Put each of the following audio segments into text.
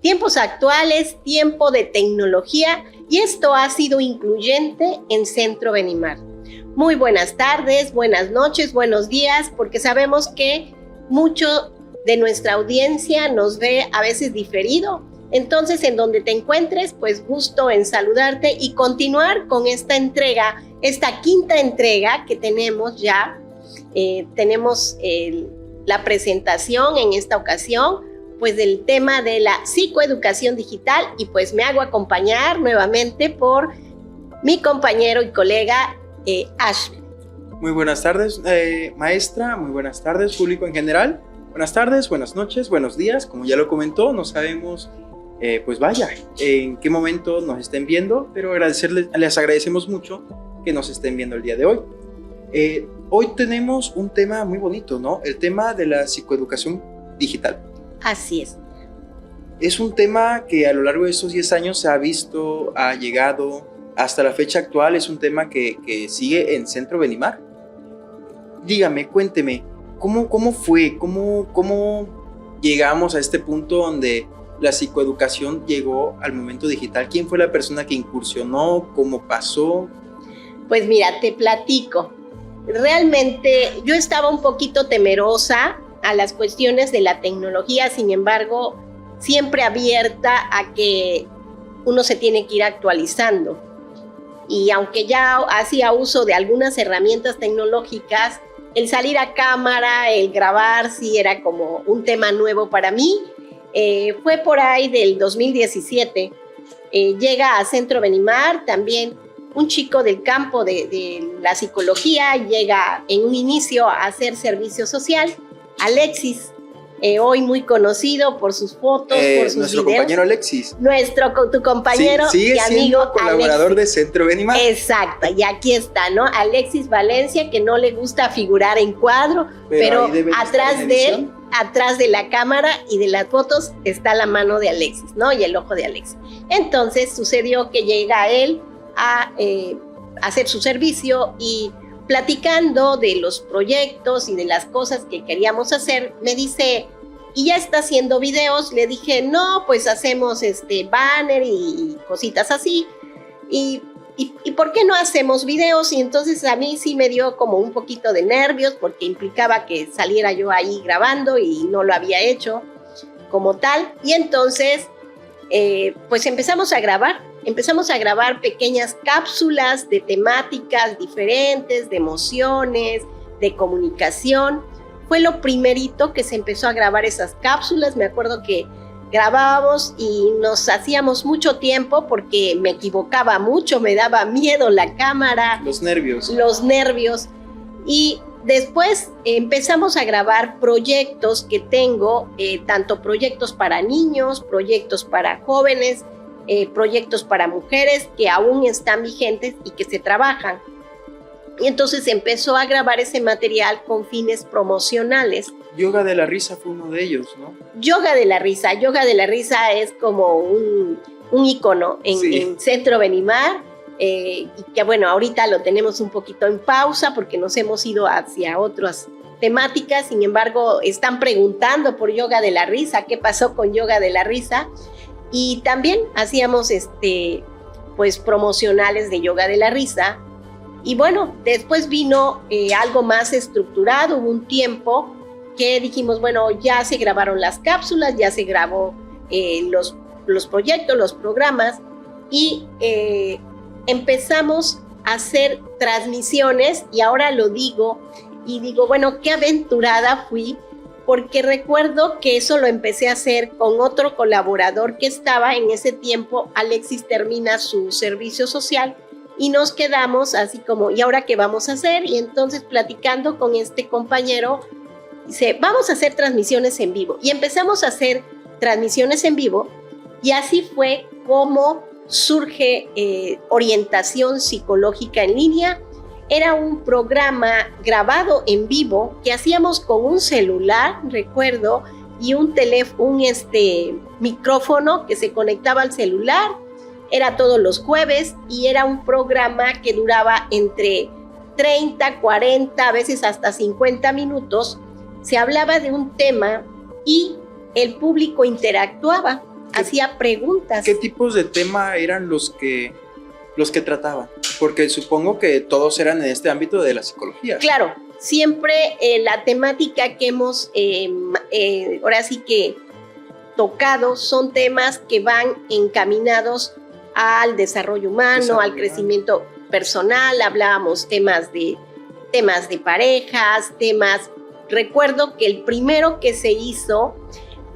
Tiempos actuales, tiempo de tecnología, y esto ha sido incluyente en Centro Benimar. Muy buenas tardes, buenas noches, buenos días, porque sabemos que mucho de nuestra audiencia nos ve a veces diferido. Entonces, en donde te encuentres, pues gusto en saludarte y continuar con esta entrega, esta quinta entrega que tenemos ya. Tenemos la presentación en esta ocasión, pues del tema de la psicoeducación digital, y pues me hago acompañar nuevamente por mi compañero y colega Ashby. Muy buenas tardes, maestra, muy buenas tardes, público en general. Buenas tardes, buenas noches, buenos días. Como ya lo comentó, no sabemos pues vaya, en qué momento nos estén viendo, pero les agradecemos mucho que nos estén viendo el día de hoy. Hoy tenemos un tema muy bonito, ¿no? El tema de la psicoeducación digital. Así es. Es un tema que a lo largo de estos 10 años se ha visto, ha llegado, hasta la fecha actual es un tema que sigue en Centro Benimar. Dígame, cuénteme, ¿cómo fue? ¿Cómo llegamos a este punto donde la psicoeducación llegó al momento digital? ¿Quién fue la persona que incursionó? ¿Cómo pasó? Pues mira, te platico. Realmente yo estaba un poquito temerosa a las cuestiones de la tecnología, sin embargo, siempre abierta a que uno se tiene que ir actualizando. Y aunque ya hacía uso de algunas herramientas tecnológicas, el salir a cámara, el grabar, sí era como un tema nuevo para mí. Fue por ahí del 2017, llega a Centro Benimar también un chico del campo de la psicología, llega en un inicio a hacer servicio social, Alexis, hoy muy conocido por sus fotos, por sus nuestro videos. Compañero Alexis. Tu compañero y amigo colaborador Alexis. de Centro Benimar. Exacto, y aquí está, ¿no? Alexis Valencia, que no le gusta figurar en cuadro, pero atrás de la cámara y de las fotos está la mano de Alexis, ¿no? Y el ojo de Alexis. Entonces sucedió que llega él a hacer su servicio, y platicando de los proyectos y de las cosas que queríamos hacer, me dice, ¿y ya está haciendo videos? Le dije, no, pues hacemos banner y cositas así, y ¿por qué no hacemos videos? Y entonces a mí sí me dio como un poquito de nervios, porque implicaba que saliera yo ahí grabando y no lo había hecho como tal. Y entonces pues empezamos a grabar pequeñas cápsulas de temáticas diferentes, de emociones, de comunicación. Fue lo primerito que se empezó a grabar, esas cápsulas. Me acuerdo que grabábamos y nos hacíamos mucho tiempo porque me equivocaba mucho, me daba miedo la cámara. Los nervios. Y después empezamos a grabar proyectos que tengo, tanto proyectos para niños, proyectos para jóvenes, proyectos para mujeres que aún están vigentes y que se trabajan. Y entonces empezó a grabar ese material con fines promocionales. Yoga de la Risa fue uno de ellos, ¿no? Yoga de la Risa es como un ícono en Centro Benimar, y que bueno, ahorita lo tenemos un poquito en pausa porque nos hemos ido hacia otras temáticas. Sin embargo, están preguntando por Yoga de la Risa, ¿qué pasó con Yoga de la Risa? Y también hacíamos pues promocionales de Yoga de la Risa. Y bueno, después vino algo más estructurado. Hubo un tiempo que dijimos, bueno, ya se grabaron las cápsulas, ya se grabó los proyectos, los programas, y empezamos a hacer transmisiones. Y ahora lo digo, y digo, bueno, qué aventurada fui, porque recuerdo que eso lo empecé a hacer con otro colaborador que estaba en ese tiempo. Alexis termina su servicio social y nos quedamos así como, ¿y ahora qué vamos a hacer? Y entonces, platicando con este compañero, dice, vamos a hacer transmisiones en vivo. Y empezamos a hacer transmisiones en vivo, y así fue como surge Orientación Psicológica en Línea. Era un programa grabado en vivo que hacíamos con un celular, recuerdo, y un micrófono que se conectaba al celular. Era todos los jueves, y era un programa que duraba entre 30, 40, a veces hasta 50 minutos. Se hablaba de un tema y el público interactuaba. hacía preguntas. ¿Qué tipos de tema eran los que trataban? Porque supongo que todos eran en este ámbito de la psicología. Claro, siempre la temática que hemos ahora sí que tocado son temas que van encaminados al desarrollo humano, al crecimiento personal. Hablábamos temas de parejas, recuerdo que el primero que se hizo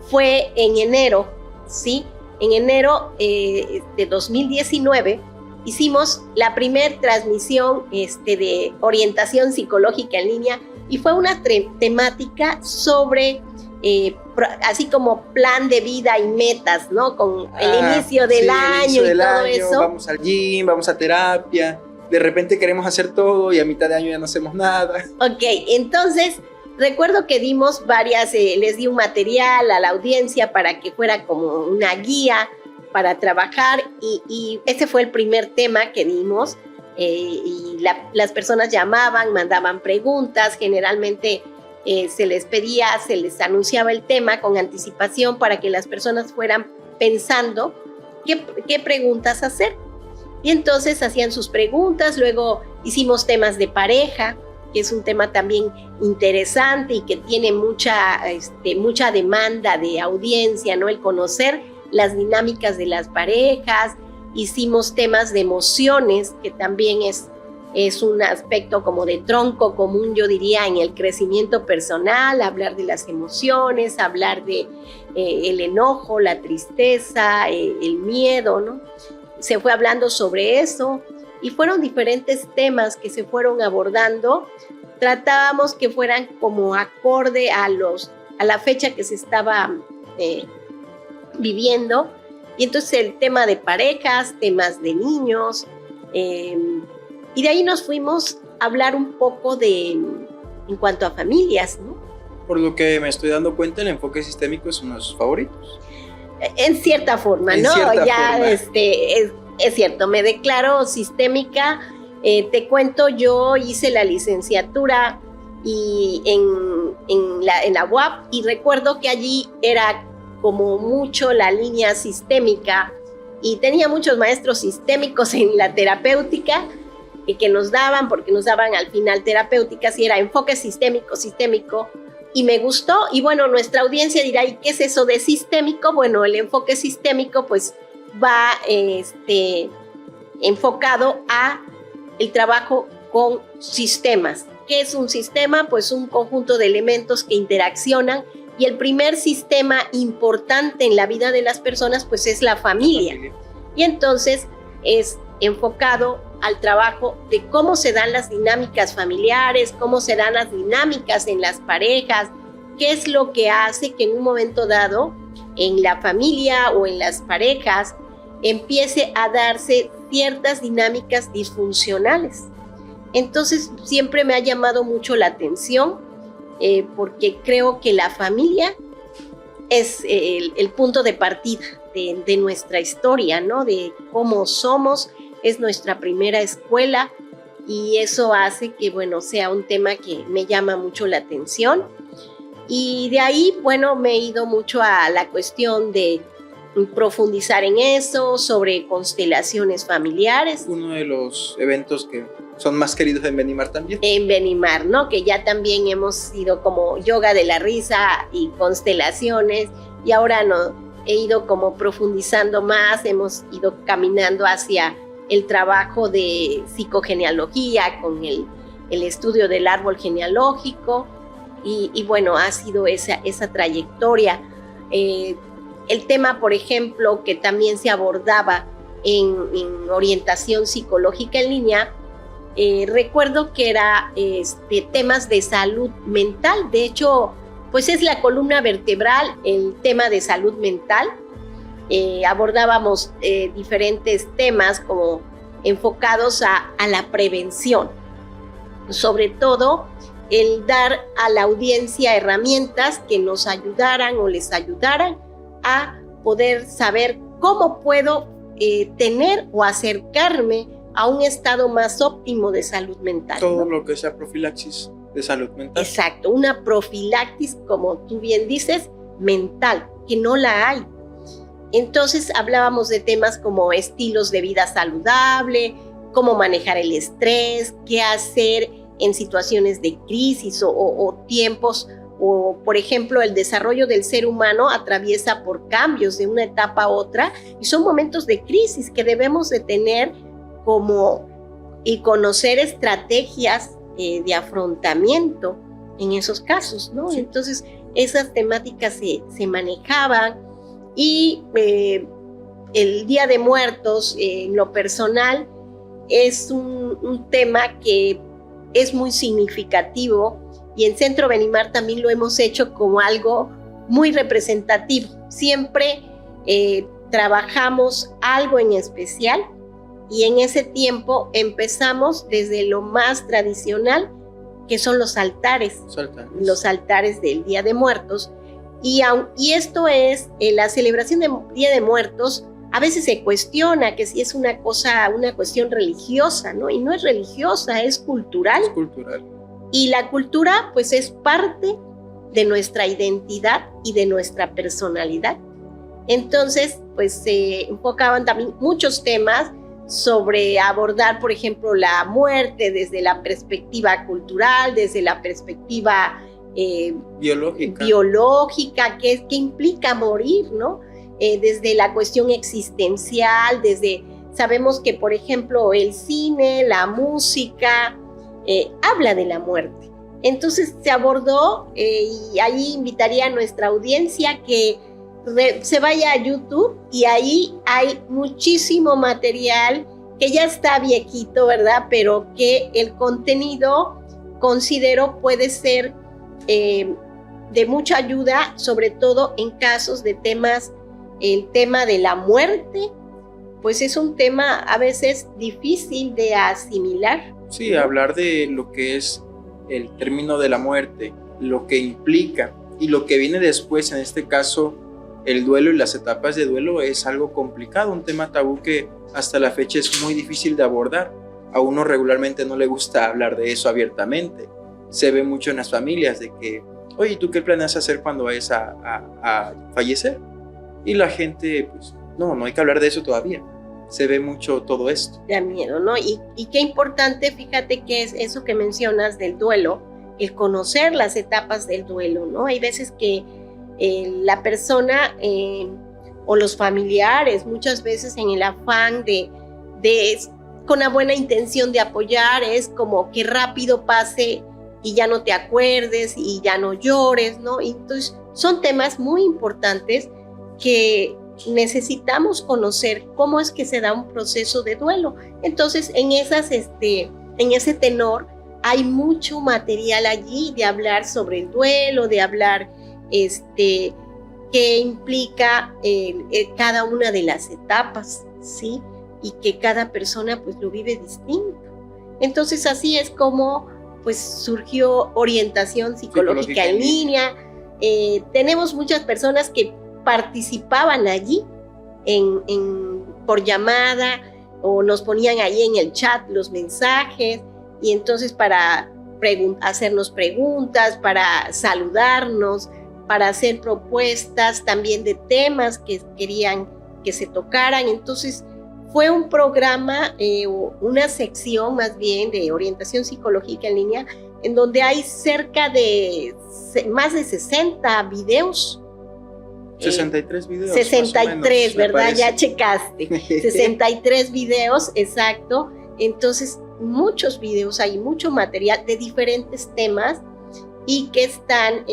fue en enero, ¿sí? En enero de 2019 hicimos la primer transmisión de orientación psicológica en línea y fue una temática sobre así como plan de vida y metas, ¿no? Con el inicio del año y todo eso. Vamos al gym, vamos a terapia, de repente queremos hacer todo y a mitad de año ya no hacemos nada. Ok, entonces recuerdo que dimos les di un material a la audiencia para que fuera como una guía para trabajar y ese fue el primer tema que dimos y las personas llamaban, mandaban preguntas, generalmente se les anunciaba el tema con anticipación para que las personas fueran pensando qué preguntas hacer. Y entonces hacían sus preguntas, luego hicimos temas de pareja, que es un tema también interesante y que tiene mucha demanda de audiencia, ¿no? El conocer las dinámicas de las parejas. Hicimos temas de emociones, que también es un aspecto como de tronco común, yo diría, en el crecimiento personal, hablar de las emociones, hablar de el enojo, la tristeza, el miedo, ¿no? Se fue hablando sobre eso y fueron diferentes temas que se fueron abordando. Tratábamos que fueran como acorde a la fecha que se estaba viviendo. Y entonces el tema de parejas, temas de niños, y de ahí nos fuimos a hablar un poco en cuanto a familias, ¿no? Por lo que me estoy dando cuenta, el enfoque sistémico es uno de sus favoritos. En cierta forma, ¿no? Ya es cierto, me declaro sistémica. Te cuento, yo hice la licenciatura en la UAP y recuerdo que allí era como mucho la línea sistémica y tenía muchos maestros sistémicos en la terapéutica que nos daban, porque nos daban al final terapéuticas y era enfoque sistémico y me gustó. Y bueno, nuestra audiencia dirá, ¿y qué es eso de sistémico? Bueno, el enfoque sistémico pues va enfocado a el trabajo con sistemas. ¿Qué es un sistema? Pues un conjunto de elementos que interaccionan y el primer sistema importante en la vida de las personas pues es la familia. Y entonces es enfocado al trabajo de cómo se dan las dinámicas familiares, cómo se dan las dinámicas en las parejas, qué es lo que hace que en un momento dado en la familia o en las parejas empiece a darse ciertas dinámicas disfuncionales. Entonces siempre me ha llamado mucho la atención porque creo que la familia es el punto de partida de nuestra historia, ¿no? De cómo somos, es nuestra primera escuela y eso hace que, bueno, sea un tema que me llama mucho la atención. Y de ahí, bueno, me he ido mucho a la cuestión de profundizar en eso, sobre constelaciones familiares. Uno de los eventos que son más queridos en Benimar también. En Benimar, ¿no? Que ya también hemos ido como yoga de la risa y constelaciones y ahora he ido como profundizando más, hemos ido caminando hacia el trabajo de psicogenealogía con el estudio del árbol genealógico y bueno, ha sido esa trayectoria. El tema, por ejemplo, que también se abordaba en orientación psicológica en línea, recuerdo que era temas de salud mental. De hecho, pues es la columna vertebral, el tema de salud mental. Abordábamos diferentes temas como enfocados a la prevención, sobre todo el dar a la audiencia herramientas que nos ayudaran o les ayudaran a poder saber cómo puedo tener o acercarme a un estado más óptimo de salud mental. Todo, ¿no? Lo que sea profilaxis de salud mental. Exacto, una profilaxis, como tú bien dices, mental, que no la hay. Entonces hablábamos de temas como estilos de vida saludable, cómo manejar el estrés, qué hacer en situaciones de crisis o tiempos, o por ejemplo el desarrollo del ser humano atraviesa por cambios de una etapa a otra y son momentos de crisis que debemos de tener y conocer estrategias de afrontamiento en esos casos, ¿no? Sí. Entonces esas temáticas se manejaban y el Día de Muertos en lo personal es un tema que es muy significativo y en Centro Benimar también lo hemos hecho como algo muy representativo. Siempre trabajamos algo en especial y en ese tiempo empezamos desde lo más tradicional, que son los altares del Día de Muertos. Y esto es la celebración del Día de Muertos. A veces se cuestiona que si es una cuestión religiosa, ¿no? Y no es religiosa, es cultural. Es cultural. Y la cultura, pues, es parte de nuestra identidad y de nuestra personalidad. Entonces, pues, se enfocaban también muchos temas sobre abordar, por ejemplo, la muerte desde la perspectiva cultural, desde la perspectiva biológica, ¿qué implica morir, ¿no? Desde la cuestión existencial, sabemos que, por ejemplo, el cine, la música, habla de la muerte. Entonces se abordó y ahí invitaría a nuestra audiencia que se vaya a YouTube y ahí hay muchísimo material que ya está viejito, ¿verdad? Pero que el contenido considero puede ser de mucha ayuda, sobre todo en casos de el tema de la muerte, pues es un tema a veces difícil de asimilar. Sí, hablar de lo que es el término de la muerte, lo que implica y lo que viene después, en este caso el duelo y las etapas de duelo, es algo complicado, un tema tabú que hasta la fecha es muy difícil de abordar. A uno regularmente no le gusta hablar de eso abiertamente. Se ve mucho en las familias de que, oye, ¿tú qué planeas hacer cuando vayas a fallecer? Y la gente, pues, no hay que hablar de eso todavía. Se ve mucho todo esto. Da miedo, ¿no? Y qué importante, fíjate que es eso que mencionas del duelo, el conocer las etapas del duelo, ¿no? Hay veces que la persona o los familiares, muchas veces en el afán de con la buena intención de apoyar, es como que rápido pase y ya no te acuerdes y ya no llores, ¿no? Y entonces son temas muy importantes que necesitamos conocer cómo es que se da un proceso de duelo. Entonces, en ese tenor hay mucho material allí de hablar sobre el duelo, de hablar qué implica cada una de las etapas, ¿sí? Y que cada persona pues lo vive distinto. Entonces, así es como pues surgió Orientación Psicológica en Línea. Tenemos muchas personas que participaban allí por llamada o nos ponían ahí en el chat los mensajes y entonces para hacernos preguntas, para saludarnos, para hacer propuestas también de temas que querían que se tocaran. Entonces fue un programa, una sección más bien de Orientación Psicológica en Línea, en donde hay cerca de más de 60 videos. 63 videos. 63, ¿verdad? Ya checaste. 63 videos, exacto. Entonces, muchos videos, hay mucho material de diferentes temas y que están,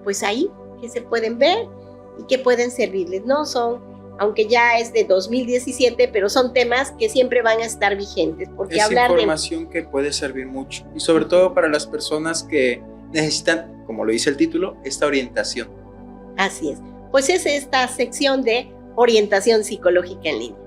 pues ahí, que se pueden ver y que pueden servirles, ¿no? Aunque ya es de 2017, pero son temas que siempre van a estar vigentes. Porque es información que puede servir mucho y sobre todo para las personas que necesitan, como lo dice el título, esta orientación. Así es. Pues es esta sección de Orientación Psicológica en Línea.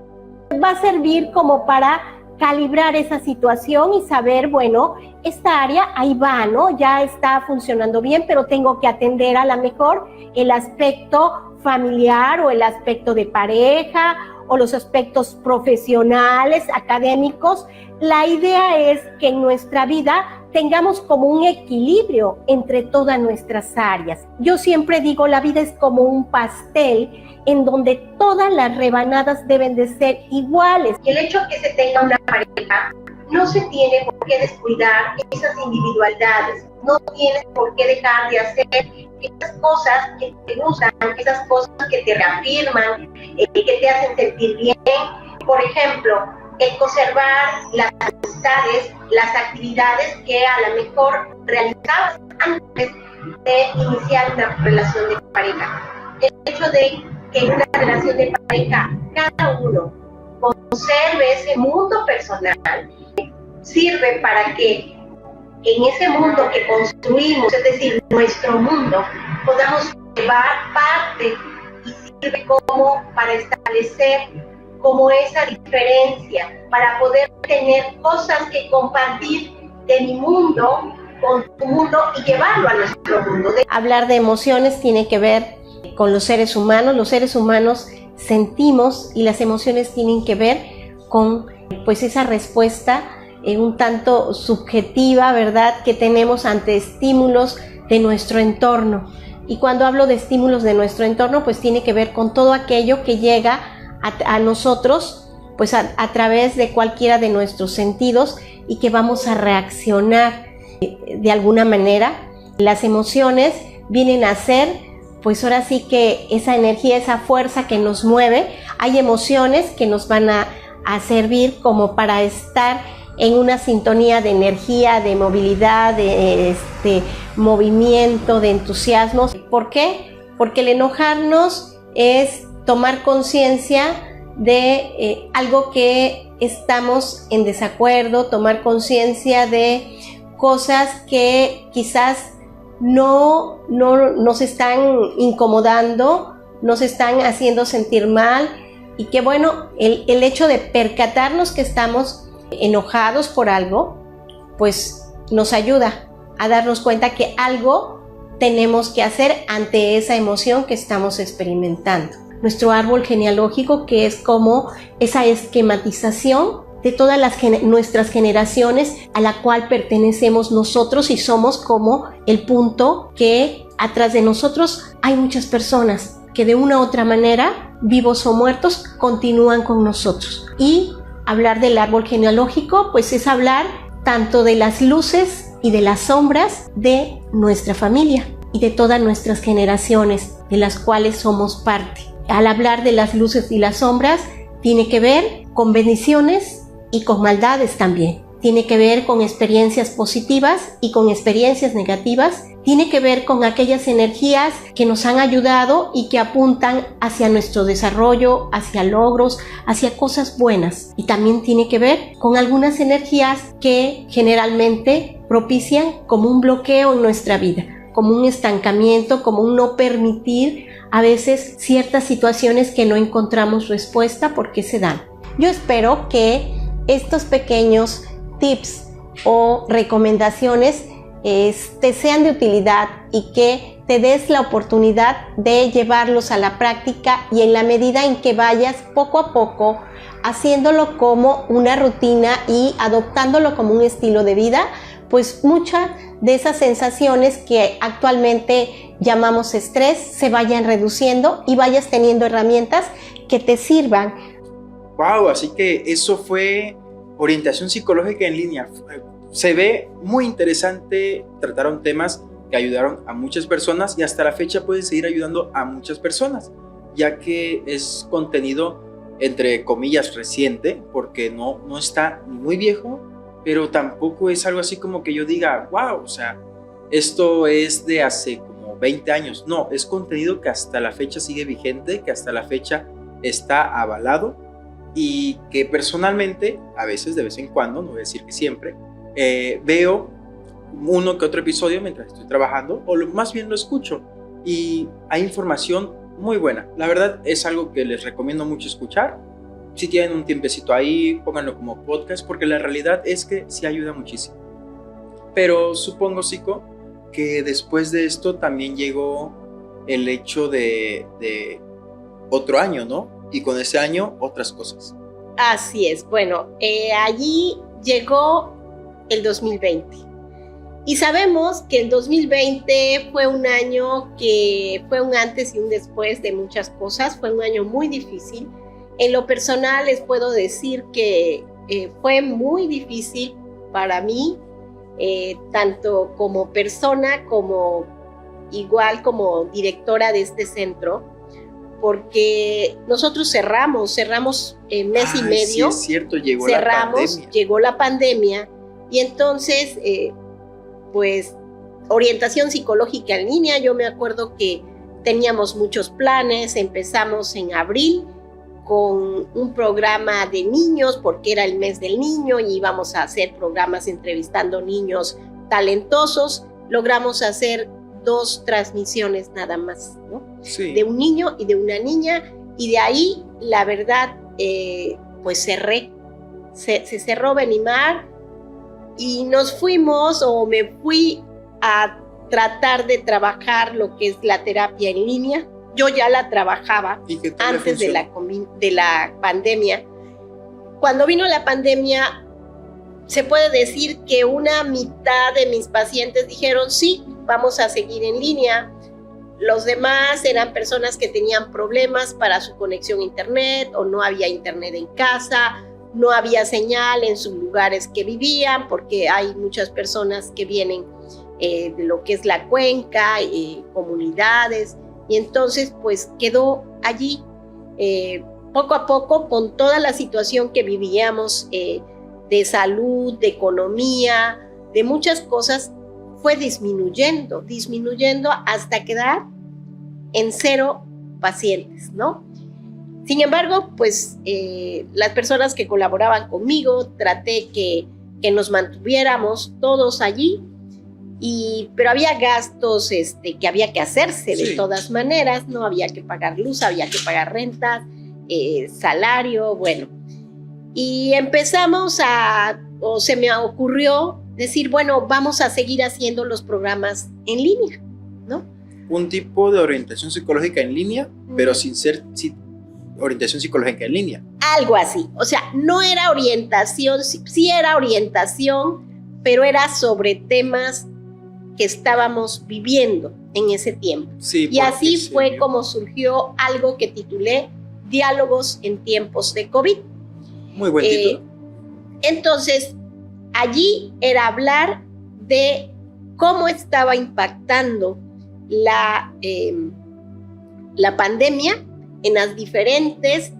Va a servir como para calibrar esa situación y saber, bueno, esta área ahí va, ¿no? Ya está funcionando bien, pero tengo que atender a lo mejor el aspecto familiar o el aspecto de pareja o los aspectos profesionales, académicos. La idea es que en nuestra vida tengamos como un equilibrio entre todas nuestras áreas. Yo siempre digo, la vida es como un pastel en donde todas las rebanadas deben de ser iguales. Y el hecho de que se tenga una pareja, no se tiene por qué descuidar esas individualidades, no tienes por qué dejar de hacer esas cosas que te gustan, esas cosas que te reafirman, que te hacen sentir bien. Por ejemplo, el conservar las amistades, las actividades que a lo mejor realizabas antes de iniciar una relación de pareja. El hecho de que en una relación de pareja cada uno conserve ese mundo personal sirve para que en ese mundo que construimos, es decir, nuestro mundo, podamos llevar parte y sirve como para establecer como esa diferencia, para poder tener cosas que compartir de mi mundo con tu mundo y llevarlo a nuestro mundo. Hablar de emociones tiene que ver con los seres humanos. Los seres humanos sentimos y las emociones tienen que ver con pues esa respuesta un tanto subjetiva, ¿verdad?, que tenemos ante estímulos de nuestro entorno. Y cuando hablo de estímulos de nuestro entorno, pues tiene que ver con todo aquello que llega a nosotros, pues a través de cualquiera de nuestros sentidos y que vamos a reaccionar de alguna manera. Las emociones vienen a ser, pues ahora sí que esa energía, esa fuerza que nos mueve. Hay emociones que nos van a servir como para estar en una sintonía de energía, de movilidad, de movimiento, de entusiasmo. ¿Por qué? Porque el enojarnos es tomar conciencia de algo que estamos en desacuerdo, tomar conciencia de cosas que quizás no nos están incomodando, nos están haciendo sentir mal, y que bueno, el hecho de percatarnos que estamos enojados por algo, pues nos ayuda a darnos cuenta que algo tenemos que hacer ante esa emoción que estamos experimentando. Nuestro árbol genealógico, que es como esa esquematización de todas nuestras generaciones a la cual pertenecemos nosotros, y somos como el punto que atrás de nosotros hay muchas personas que de una u otra manera, vivos o muertos, continúan con nosotros. Y hablar del árbol genealógico, pues es hablar tanto de las luces y de las sombras de nuestra familia y de todas nuestras generaciones de las cuales somos parte. Al hablar de las luces y las sombras, tiene que ver con bendiciones y con maldades también. Tiene que ver con experiencias positivas y con experiencias negativas. Tiene que ver con aquellas energías que nos han ayudado y que apuntan hacia nuestro desarrollo, hacia logros, hacia cosas buenas. Y también tiene que ver con algunas energías que generalmente propician como un bloqueo en nuestra vida, como un estancamiento, como un no permitir a veces ciertas situaciones que no encontramos respuesta por qué se dan. Yo espero que estos pequeños tips o recomendaciones te sean de utilidad y que te des la oportunidad de llevarlos a la práctica, y en la medida en que vayas poco a poco haciéndolo como una rutina y adoptándolo como un estilo de vida, pues muchas de esas sensaciones que actualmente llamamos estrés se vayan reduciendo y vayas teniendo herramientas que te sirvan. Wow, así que eso fue orientación psicológica en línea. Se ve muy interesante, trataron temas que ayudaron a muchas personas y hasta la fecha pueden seguir ayudando a muchas personas, ya que es contenido entre comillas reciente, porque no está muy viejo, pero tampoco es algo así como que yo diga, wow, o sea, esto es de hace como 20 años. No, es contenido que hasta la fecha sigue vigente, que hasta la fecha está avalado, y que personalmente, a veces, de vez en cuando, no voy a decir que siempre, veo uno que otro episodio mientras estoy trabajando, o más bien lo escucho, y hay información muy buena. La verdad es algo que les recomiendo mucho escuchar. Si tienen un tiempecito ahí, pónganlo como podcast, porque la realidad es que sí ayuda muchísimo. Pero supongo, Zico, que después de esto también llegó el hecho de otro año, ¿no? Y con ese año otras cosas. Así es. Bueno, allí llegó el 2020. Y sabemos que el 2020 fue un año que fue un antes y un después de muchas cosas, fue un año muy difícil. En lo personal les puedo decir que fue muy difícil para mí, tanto como persona como igual como directora de este centro, porque nosotros cerramos mes y medio. Sí, es cierto, llegó la pandemia y entonces pues orientación psicológica en línea. Yo me acuerdo que teníamos muchos planes, empezamos en abril con un programa de niños porque era el mes del niño y íbamos a hacer programas entrevistando niños talentosos. Logramos hacer 2 transmisiones nada más, ¿no? Sí. De un niño y de una niña, y de ahí, la verdad, pues se cerró Benimar y nos fuimos, o me fui a tratar de trabajar lo que es la terapia en línea. Yo ya la trabajaba antes de la pandemia. Cuando vino la pandemia, se puede decir que una mitad de mis pacientes dijeron, sí, vamos a seguir en línea. Los demás eran personas que tenían problemas para su conexión a internet, o no había internet en casa, no había señal en sus lugares que vivían, porque hay muchas personas que vienen de lo que es la cuenca, comunidades, y entonces pues quedó allí poco a poco con toda la situación que vivíamos de salud, de economía, de muchas cosas, fue disminuyendo hasta quedar en 0 pacientes, ¿no? Sin embargo, pues las personas que colaboraban conmigo, traté que nos mantuviéramos todos allí, pero había gastos que había que hacerse de todas maneras, ¿no? Había que pagar luz, había que pagar renta, salario, bueno. Y empezamos o se me ocurrió decir, bueno, vamos a seguir haciendo los programas en línea, ¿no? Un tipo de orientación psicológica en línea, pero sin ser orientación psicológica en línea. Algo así, o sea, no era orientación, sí era orientación, pero era sobre temas que estábamos viviendo en ese tiempo. Sí, y así fue como surgió algo que titulé Diálogos en tiempos de COVID. Muy buen título. Entonces, allí era hablar de cómo estaba impactando la pandemia en las diferentes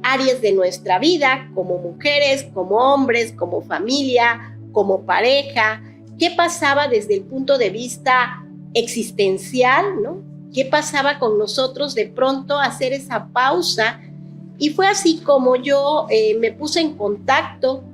áreas de nuestra vida, como mujeres, como hombres, como familia, como pareja. ¿Qué pasaba desde el punto de vista existencial, ¿no? ¿Qué pasaba con nosotros de pronto hacer esa pausa? Y fue así como yo me puse en contacto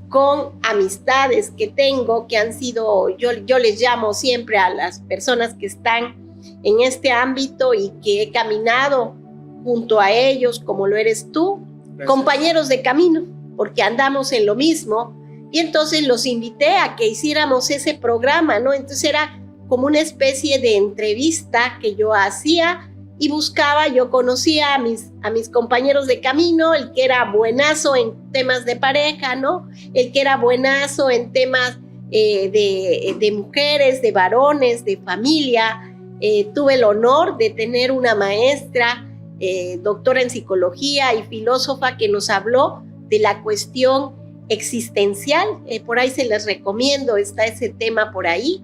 con amistades que tengo, que han sido, yo les llamo siempre a las personas que están en este ámbito y que he caminado junto a ellos, como lo eres tú. Gracias. Compañeros de camino, porque andamos en lo mismo. Y entonces los invité a que hiciéramos ese programa, ¿no? Entonces era como una especie de entrevista que yo hacía y buscaba, yo conocía a mis compañeros de camino, el que era buenazo en temas de pareja, ¿no? El que era buenazo en temas de mujeres, de varones, de familia. Tuve el honor de tener una maestra, doctora en psicología y filósofa, que nos habló de la cuestión existencial. Por ahí se les recomiendo, está ese tema por ahí.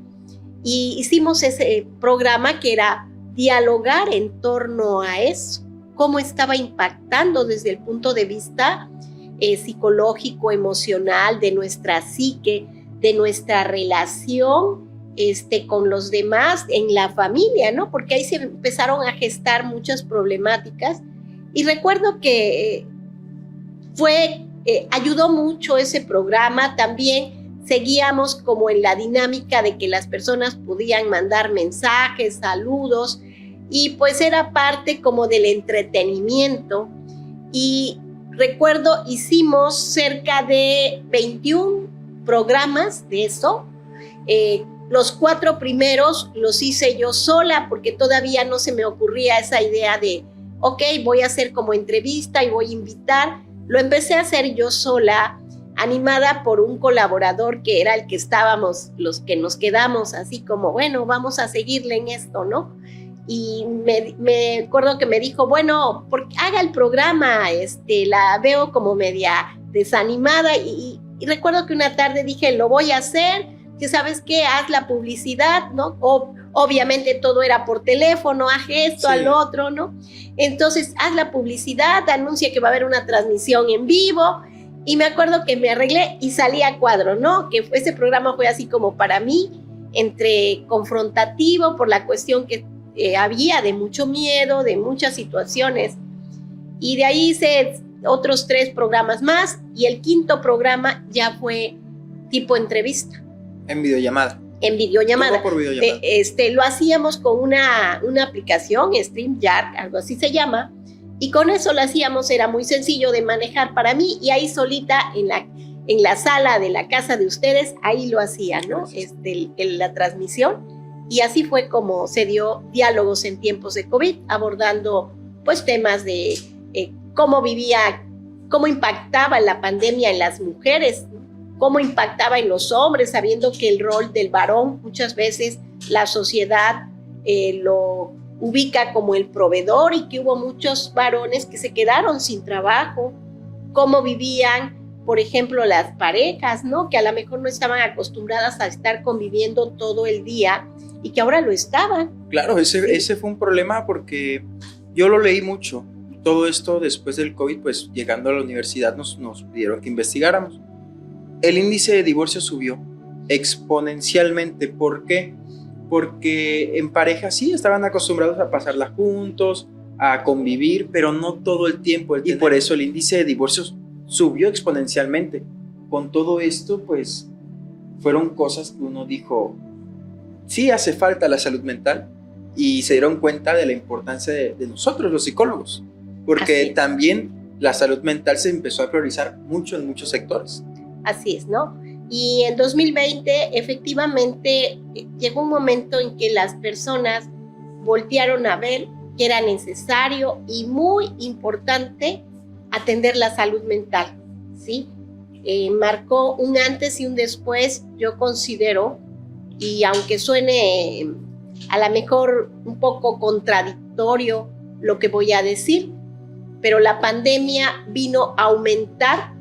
Y hicimos ese programa que era dialogar en torno a eso, cómo estaba impactando desde el punto de vista psicológico, emocional, de nuestra psique, de nuestra relación con los demás en la familia, ¿no? Porque ahí se empezaron a gestar muchas problemáticas. Y recuerdo que ayudó mucho ese programa. También seguíamos como en la dinámica de que las personas podían mandar mensajes, saludos, y pues era parte como del entretenimiento. Y recuerdo, hicimos cerca de 21 programas de eso. Los 4 primeros los hice yo sola, porque todavía no se me ocurría esa idea de, ok, voy a hacer como entrevista y voy a invitar. Lo empecé a hacer yo sola animada por un colaborador que era el que estábamos, los que nos quedamos así como, bueno, vamos a seguirle en esto, ¿no? Y me acuerdo que me dijo, bueno, haga el programa, la veo como media desanimada y recuerdo que una tarde dije, lo voy a hacer, que sabes qué, haz la publicidad, ¿no? Obviamente todo era por teléfono, haz esto, al otro, ¿no? Entonces, haz la publicidad, anuncia que va a haber una transmisión en vivo, y me acuerdo que me arreglé y salí a cuadro, ¿no? Que ese programa fue así como para mí, entre confrontativo por la cuestión que había de mucho miedo, de muchas situaciones, y de ahí hice otros 3 programas más, y el 5º programa ya fue tipo entrevista. En videollamada. En videollamada. ¿Cómo por videollamada? Lo hacíamos con una aplicación, StreamYard, algo así se llama, y con eso lo hacíamos, era muy sencillo de manejar para mí, y ahí solita en la sala de la casa de ustedes, ahí lo hacía, ¿no? La transmisión, y así fue como se dio Diálogos en Tiempos de COVID, abordando pues temas de cómo impactaba la pandemia en las mujeres, cómo impactaba en los hombres, sabiendo que el rol del varón muchas veces la sociedad lo ubica como el proveedor, y que hubo muchos varones que se quedaron sin trabajo, cómo vivían, por ejemplo, las parejas, ¿no? Que a lo mejor no estaban acostumbradas a estar conviviendo todo el día y que ahora lo estaban. Claro, ese fue un problema porque yo lo leí mucho. Todo esto después del COVID, pues llegando a la universidad nos pidieron que investigáramos. El índice de divorcio subió exponencialmente. ¿Por qué? Porque en pareja sí estaban acostumbrados a pasarla juntos, a convivir, pero no todo el tiempo. Y por eso el índice de divorcios subió exponencialmente. Con todo esto, pues, fueron cosas que uno dijo, sí hace falta la salud mental, y se dieron cuenta de la importancia de nosotros, los psicólogos, porque también la salud mental se empezó a priorizar mucho en muchos sectores. Así es, ¿no? Y en 2020, efectivamente, llegó un momento en que las personas voltearon a ver que era necesario y muy importante atender la salud mental, ¿sí? Marcó un antes y un después, yo considero, y aunque suene a lo mejor un poco contradictorio lo que voy a decir, pero la pandemia vino a aumentar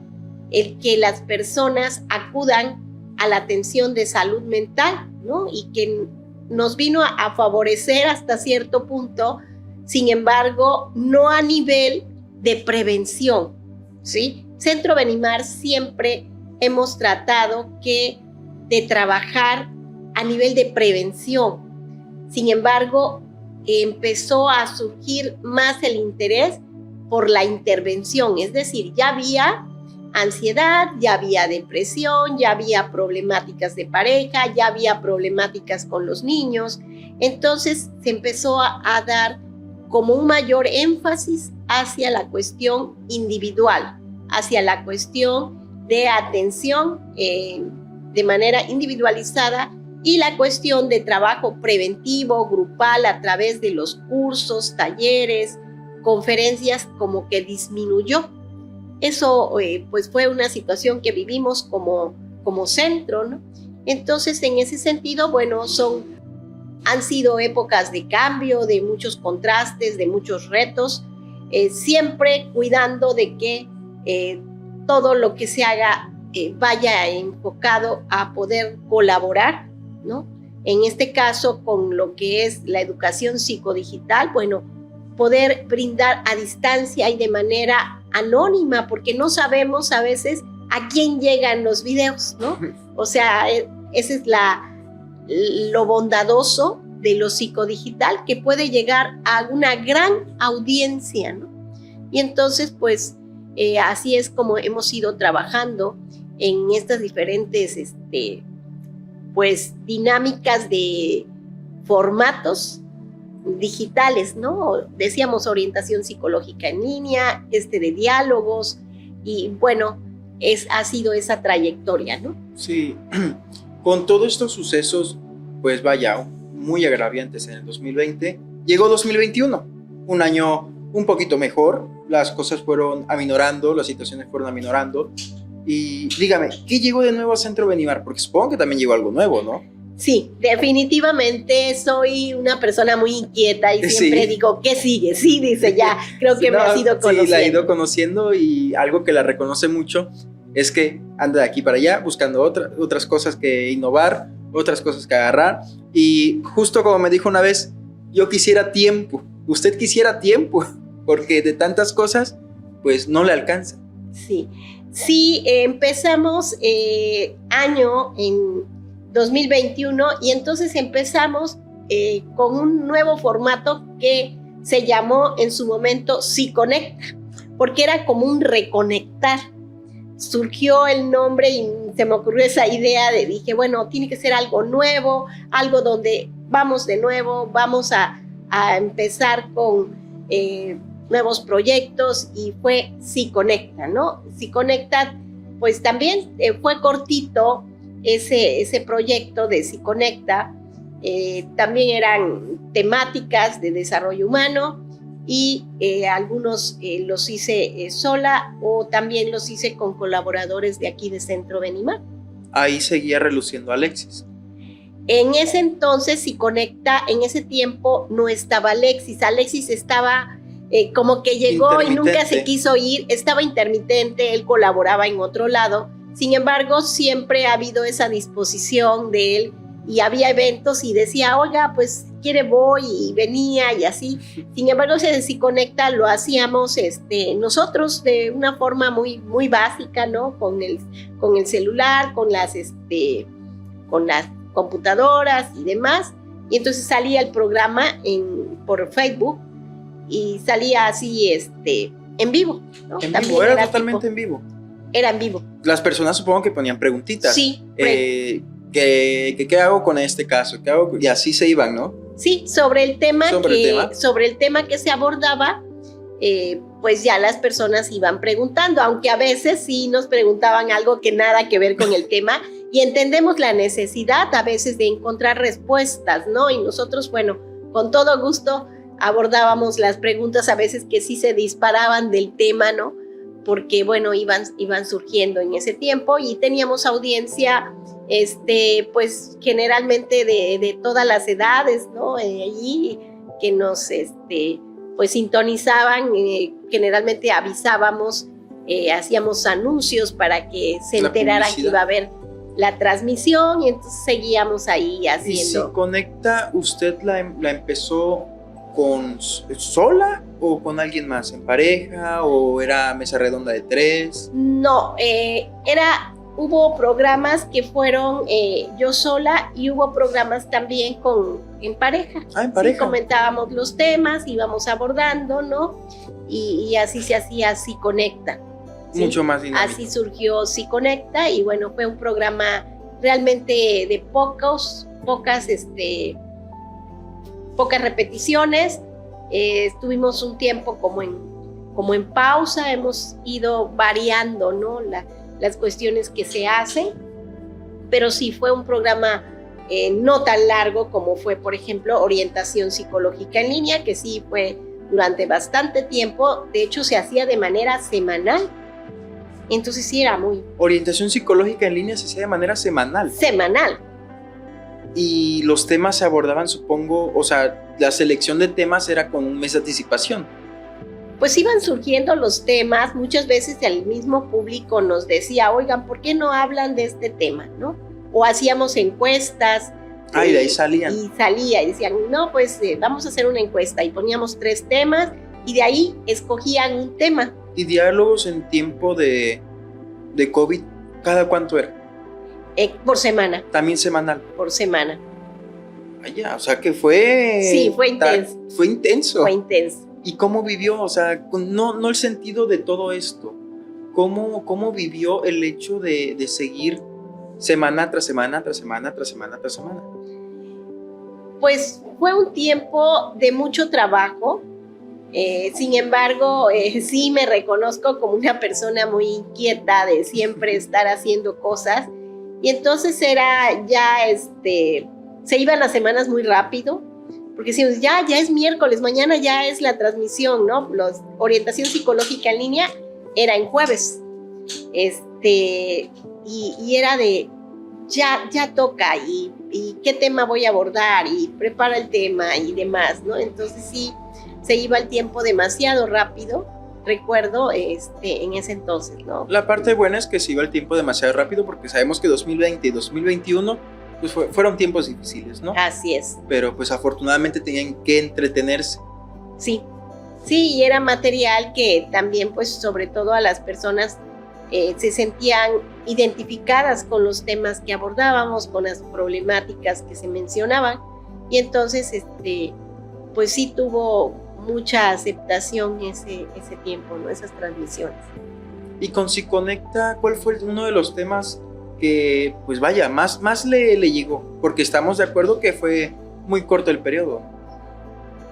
el que las personas acudan a la atención de salud mental, ¿no? Y que nos vino a favorecer hasta cierto punto, sin embargo, no a nivel de prevención, ¿sí? Centro Benimar siempre hemos tratado de trabajar a nivel de prevención. Sin embargo, empezó a surgir más el interés por la intervención, es decir, ya había ansiedad, ya había depresión, ya había problemáticas de pareja, ya había problemáticas con los niños. Entonces se empezó a dar como un mayor énfasis hacia la cuestión individual, hacia la cuestión de atención de manera individualizada, y la cuestión de trabajo preventivo, grupal, a través de los cursos, talleres, conferencias, como que disminuyó. Eso pues fue una situación que vivimos como centro, ¿no? Entonces, en ese sentido, bueno, han sido épocas de cambio, de muchos contrastes, de muchos retos, siempre cuidando de que todo lo que se haga vaya enfocado a poder colaborar, ¿no? En este caso, con lo que es la educación psicodigital, bueno, poder brindar a distancia y de manera anónima, porque no sabemos a veces a quién llegan los videos, ¿no? O sea, ese es lo bondadoso de lo psicodigital, que puede llegar a una gran audiencia, ¿no? Y entonces, pues, así es como hemos ido trabajando en estas diferentes, pues, dinámicas de formatos digitales, ¿no? Decíamos orientación psicológica en línea, de diálogos, y bueno, ha sido esa trayectoria, ¿no? Sí, con todos estos sucesos, pues vaya, muy agraviantes en el 2020, llegó 2021, un año un poquito mejor, las cosas fueron aminorando, las situaciones fueron aminorando, Y dígame, ¿qué llegó de nuevo a Centro Benimar? Porque supongo que también llegó algo nuevo, ¿no? Sí, definitivamente soy una persona muy inquieta y siempre digo, ¿qué sigue? Sí, dice ya, creo que me has ido conociendo. Sí, la he ido conociendo y algo que la reconoce mucho es que anda de aquí para allá buscando otras cosas que innovar, otras cosas que agarrar. Y justo como me dijo una vez, yo quisiera tiempo, usted quisiera tiempo, porque de tantas cosas, pues no le alcanza. Sí, empezamos año en 2021 y entonces empezamos con un nuevo formato que se llamó en su momento Sí Conecta, porque era como un reconectar. Surgió el nombre y se me ocurrió esa idea dije, bueno, tiene que ser algo nuevo, algo donde vamos de nuevo, vamos a empezar con nuevos proyectos y fue Sí Conecta, ¿no? Sí Conecta, pues también fue cortito ese proyecto de Sí Conecta, también eran temáticas de desarrollo humano y algunos los hice sola o también los hice con colaboradores de aquí de Centro Benimar. Ahí seguía reluciendo Alexis. En ese entonces, Sí Conecta, en ese tiempo no estaba Alexis estaba como que llegó y nunca se quiso ir, estaba intermitente, él colaboraba en otro lado, sin embargo siempre ha habido esa disposición de él y había eventos y decía, oiga, pues quiere voy y venía y así, sin embargo ese de Sí Conecta lo hacíamos nosotros de una forma muy, muy básica, ¿no? Con el celular, con las computadoras y demás, y entonces salía el programa por Facebook y salía así en vivo, ¿no? En vivo, era totalmente en vivo. Era en vivo. Las personas supongo que ponían preguntitas. Sí. ¿Qué hago con este caso? ¿Qué hago? Y así se iban, ¿no? Sí, sobre el tema que se abordaba, pues ya las personas iban preguntando, aunque a veces sí nos preguntaban algo que nada que ver con el tema y entendemos la necesidad a veces de encontrar respuestas, ¿no? Y nosotros, bueno, con todo gusto abordábamos las preguntas a veces que sí se disparaban del tema, ¿no? Porque, bueno, iban surgiendo en ese tiempo y teníamos audiencia, pues generalmente de todas las edades, ¿no? Allí que nos, pues sintonizaban, generalmente avisábamos, hacíamos anuncios para que se enteraran que iba a haber la transmisión y entonces seguíamos ahí haciendo. ¿Y Sí Conecta usted la empezó sola o con alguien más, en pareja o era mesa redonda de 3? No, hubo programas que fueron yo sola y hubo programas también en pareja. En pareja. Sí, comentábamos los temas, íbamos abordando, ¿no? Y así se hacía Sí Conecta. ¿Sí? Mucho más dinámico. Así surgió Sí Conecta y bueno, fue un programa realmente de pocas repeticiones. Estuvimos un tiempo como en pausa, hemos ido variando, ¿no? Las cuestiones que se hacen, pero sí fue un programa no tan largo como fue, por ejemplo, Orientación Psicológica en Línea, que sí fue durante bastante tiempo, de hecho se hacía de manera semanal. Entonces sí era muy... Orientación Psicológica en Línea se hacía de manera semanal. Semanal. Y los temas se abordaban, supongo, o sea, la selección de temas era con un mes de anticipación. Pues iban surgiendo los temas, muchas veces el mismo público nos decía, oigan, ¿por qué no hablan de este tema, no? O hacíamos encuestas. Y de ahí salían. Y decían, no, pues vamos a hacer una encuesta y poníamos 3 temas y de ahí escogían un tema. ¿Y diálogos en tiempo de COVID, cada cuánto era? Por semana. También semanal. Por semana. O sea que fue... Sí, fue intenso. Fue intenso. Fue intenso. ¿Y cómo vivió? O sea, no el sentido de todo esto. ¿Cómo vivió el hecho de seguir semana tras semana, tras semana, tras semana, tras semana? Pues fue un tiempo de mucho trabajo. Sin embargo, sí me reconozco como una persona muy inquieta de siempre estar haciendo cosas. Y entonces era ya, se iban las semanas muy rápido, porque decíamos, ya es miércoles, mañana ya es la transmisión, ¿no? Orientación Psicológica en Línea era en jueves. y era de ya toca y qué tema voy a abordar y prepara el tema y demás, ¿no? Entonces sí, se iba el tiempo demasiado rápido, recuerdo, en ese entonces, ¿no? La parte buena es que se iba el tiempo demasiado rápido porque sabemos que 2020 y 2021 pues fueron tiempos difíciles, ¿no? Así es. Pero pues afortunadamente tenían que entretenerse. Sí, y era material que también pues sobre todo a las personas se sentían identificadas con los temas que abordábamos, con las problemáticas que se mencionaban, y entonces pues sí tuvo mucha aceptación ese tiempo, ¿no? Esas transmisiones. Y con Si Conecta, ¿cuál fue uno de los temas que, pues vaya, más le llegó? Porque estamos de acuerdo que fue muy corto el periodo.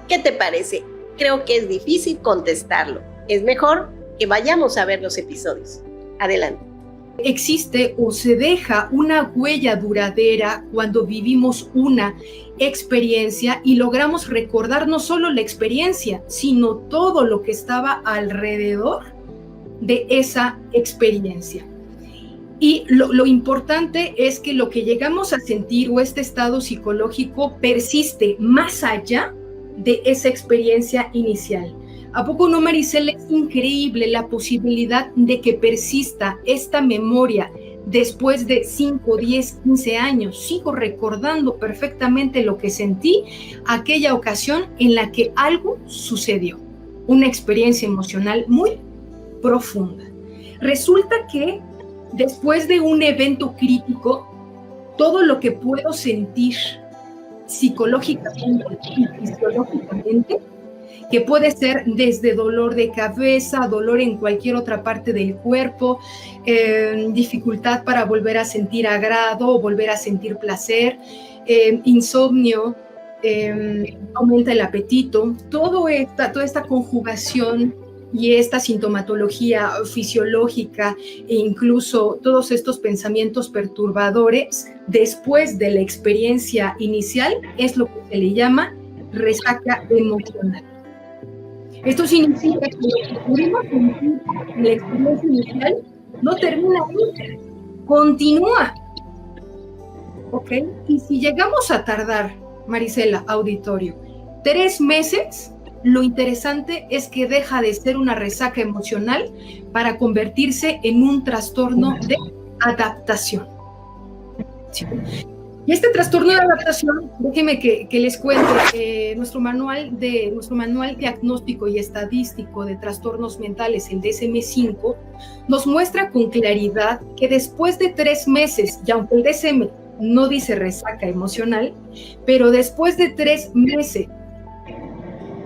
¿Qué te parece? Creo que es difícil contestarlo. Es mejor que vayamos a ver los episodios. Adelante. Existe o se deja una huella duradera cuando vivimos una experiencia y logramos recordar no solo la experiencia, sino todo lo que estaba alrededor de esa experiencia. Y lo importante es que lo que llegamos a sentir o este estado psicológico persiste más allá de esa experiencia inicial. ¿A poco no, Maricela? Es increíble la posibilidad de que persista esta memoria después de 5, 10, 15 años. Sigo recordando perfectamente lo que sentí aquella ocasión en la que algo sucedió. Una experiencia emocional muy profunda. Resulta que después de un evento crítico, todo lo que puedo sentir psicológicamente y fisiológicamente, que puede ser desde dolor de cabeza, dolor en cualquier otra parte del cuerpo, dificultad para volver a sentir agrado o volver a sentir placer, insomnio, aumenta el apetito, toda esta conjugación y esta sintomatología fisiológica e incluso todos estos pensamientos perturbadores después de la experiencia inicial es lo que se le llama resaca emocional. Esto significa que lo que pudimos sentir en la experiencia inicial no termina ahí, continúa. ¿Ok? Y si llegamos a tardar, Maricela, auditorio, 3 meses, lo interesante es que deja de ser una resaca emocional para convertirse en un trastorno de adaptación. Y este trastorno de adaptación, déjenme que les cuente, nuestro manual diagnóstico y estadístico de trastornos mentales, el DSM-5, nos muestra con claridad que después de 3 meses, y aunque el DSM no dice resaca emocional, pero después de 3 meses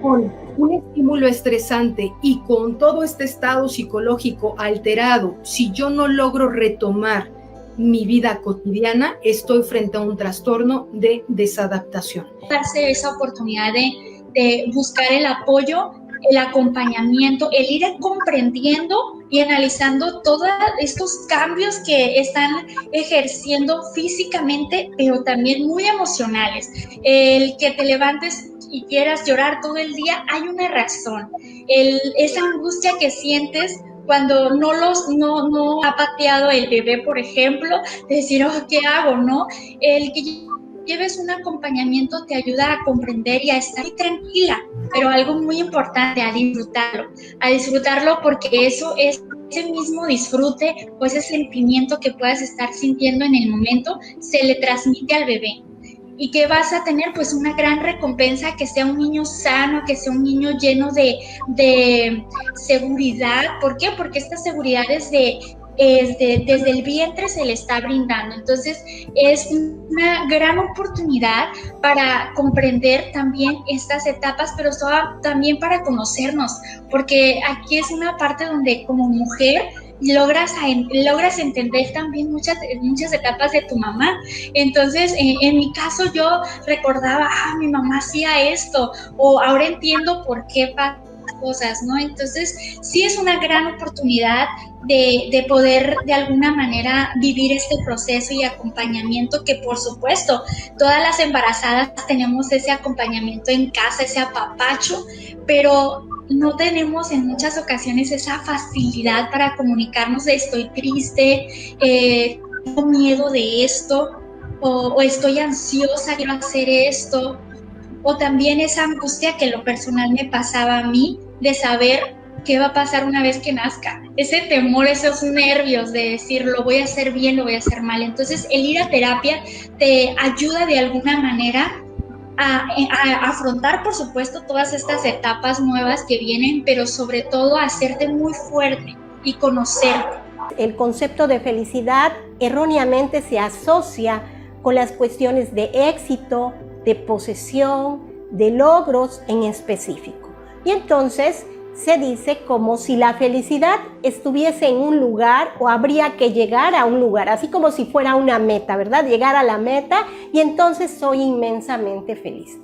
con un estímulo estresante y con todo este estado psicológico alterado, si yo no logro retomar mi vida cotidiana, estoy frente a un trastorno de desadaptación. Darse esa oportunidad de buscar el apoyo, el acompañamiento, el ir comprendiendo y analizando todos estos cambios que están ejerciendo físicamente, pero también muy emocionales. El que te levantes y quieras llorar todo el día, hay una razón. Esa angustia que sientes cuando no ha pateado el bebé, por ejemplo, de decir, ¿qué hago, no? El que lleves un acompañamiento te ayuda a comprender y a estar tranquila, pero algo muy importante, a disfrutarlo porque eso es ese mismo disfrute o ese sentimiento que puedas estar sintiendo en el momento, se le transmite al bebé. Y que vas a tener pues una gran recompensa, que sea un niño sano, que sea un niño lleno de seguridad. ¿Por qué? Porque esta seguridad desde el vientre se le está brindando. Entonces es una gran oportunidad para comprender también estas etapas, pero también para conocernos, porque aquí es una parte donde como mujer logras entender también muchas etapas de tu mamá. Entonces, en mi caso yo recordaba, mi mamá hacía esto, o ahora entiendo por qué pasa cosas, ¿no? Entonces, sí es una gran oportunidad de poder de alguna manera vivir este proceso y acompañamiento que, por supuesto, todas las embarazadas tenemos ese acompañamiento en casa, ese apapacho, pero no tenemos en muchas ocasiones esa facilidad para comunicarnos de estoy triste, tengo miedo de esto, o estoy ansiosa, quiero hacer esto, o también esa angustia que en lo personal me pasaba a mí de saber qué va a pasar una vez que nazca, ese temor, esos nervios de decir lo voy a hacer bien, lo voy a hacer mal. Entonces el ir a terapia te ayuda de alguna manera a afrontar, por supuesto, todas estas etapas nuevas que vienen, pero sobre todo a hacerte muy fuerte y conocerte. El concepto de felicidad erróneamente se asocia con las cuestiones de éxito, de posesión, de logros en específico. Y entonces se dice como si la felicidad estuviese en un lugar o habría que llegar a un lugar, así como si fuera una meta, ¿verdad? Llegar a la meta y entonces soy inmensamente feliz.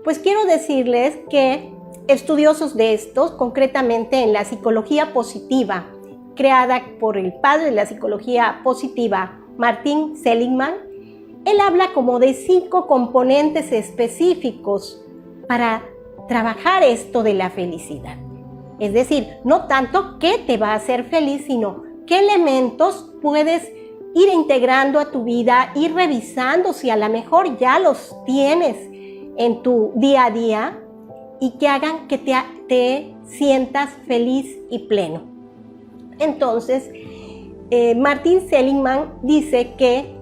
Pues quiero decirles que estudiosos de estos, concretamente en la psicología positiva, creada por el padre de la psicología positiva, Martin Seligman, él habla como de 5 componentes específicos para trabajar esto de la felicidad. Es decir, no tanto qué te va a hacer feliz, sino qué elementos puedes ir integrando a tu vida, ir revisando si a lo mejor ya los tienes en tu día a día y que hagan que te sientas feliz y pleno. Entonces, Martin Seligman dice que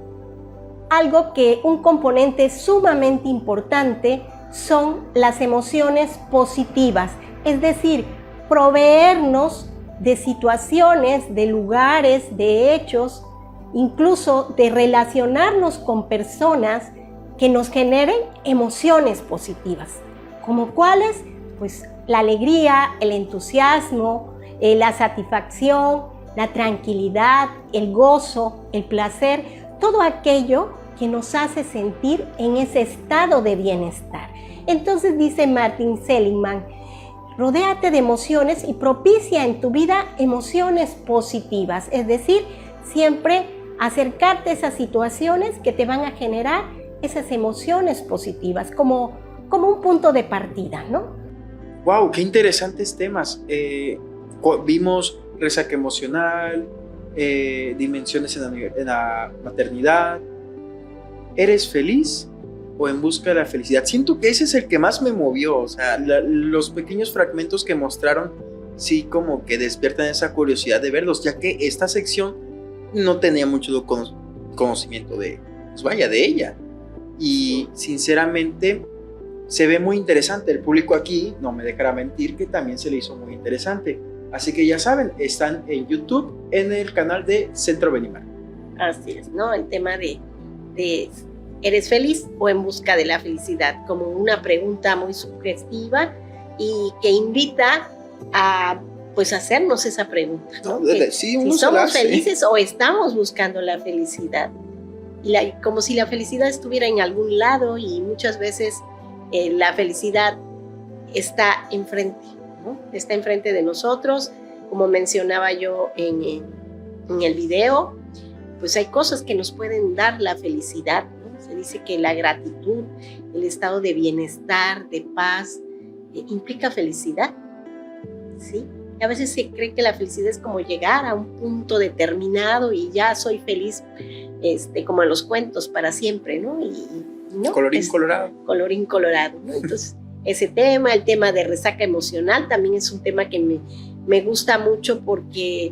un componente sumamente importante son las emociones positivas, es decir, proveernos de situaciones, de lugares, de hechos, incluso de relacionarnos con personas que nos generen emociones positivas. ¿Como cuáles? Pues la alegría, el entusiasmo, la satisfacción, la tranquilidad, el gozo, el placer, todo aquello que nos hace sentir en ese estado de bienestar. Entonces dice Martin Seligman, rodéate de emociones y propicia en tu vida emociones positivas, es decir, siempre acercarte a esas situaciones que te van a generar esas emociones positivas, como un punto de partida, ¿no? ¡Wow! ¡Qué interesantes temas! Vimos resaca emocional, dimensiones en la maternidad. ¿Eres feliz o en busca de la felicidad? Siento que ese es el que más me movió. O sea, los pequeños fragmentos que mostraron, sí, como que despiertan esa curiosidad de verlos, ya que esta sección no tenía mucho conocimiento de ella. Y sinceramente se ve muy interesante. El público aquí no me dejará mentir que también se le hizo muy interesante. Así que ya saben, están en YouTube, en el canal de Centro Benimar. Así es, ¿no? El tema de ¿eres feliz o en busca de la felicidad? Como una pregunta muy sugestiva y que invita a pues hacernos esa pregunta, ¿no? Sí, si somos felices o estamos buscando la felicidad. Como si la felicidad estuviera en algún lado y muchas veces la felicidad está enfrente, ¿no? Está enfrente de nosotros, como mencionaba yo en el video, pues hay cosas que nos pueden dar la felicidad, ¿no? Se dice que la gratitud, el estado de bienestar, de paz, implica felicidad, ¿sí? Y a veces se cree que la felicidad es como llegar a un punto determinado y ya soy feliz, como en los cuentos, para siempre, ¿no? Y no, colorín colorado. Colorín colorado, ¿no? Entonces, ese tema, el tema de resaca emocional, también es un tema que me gusta mucho porque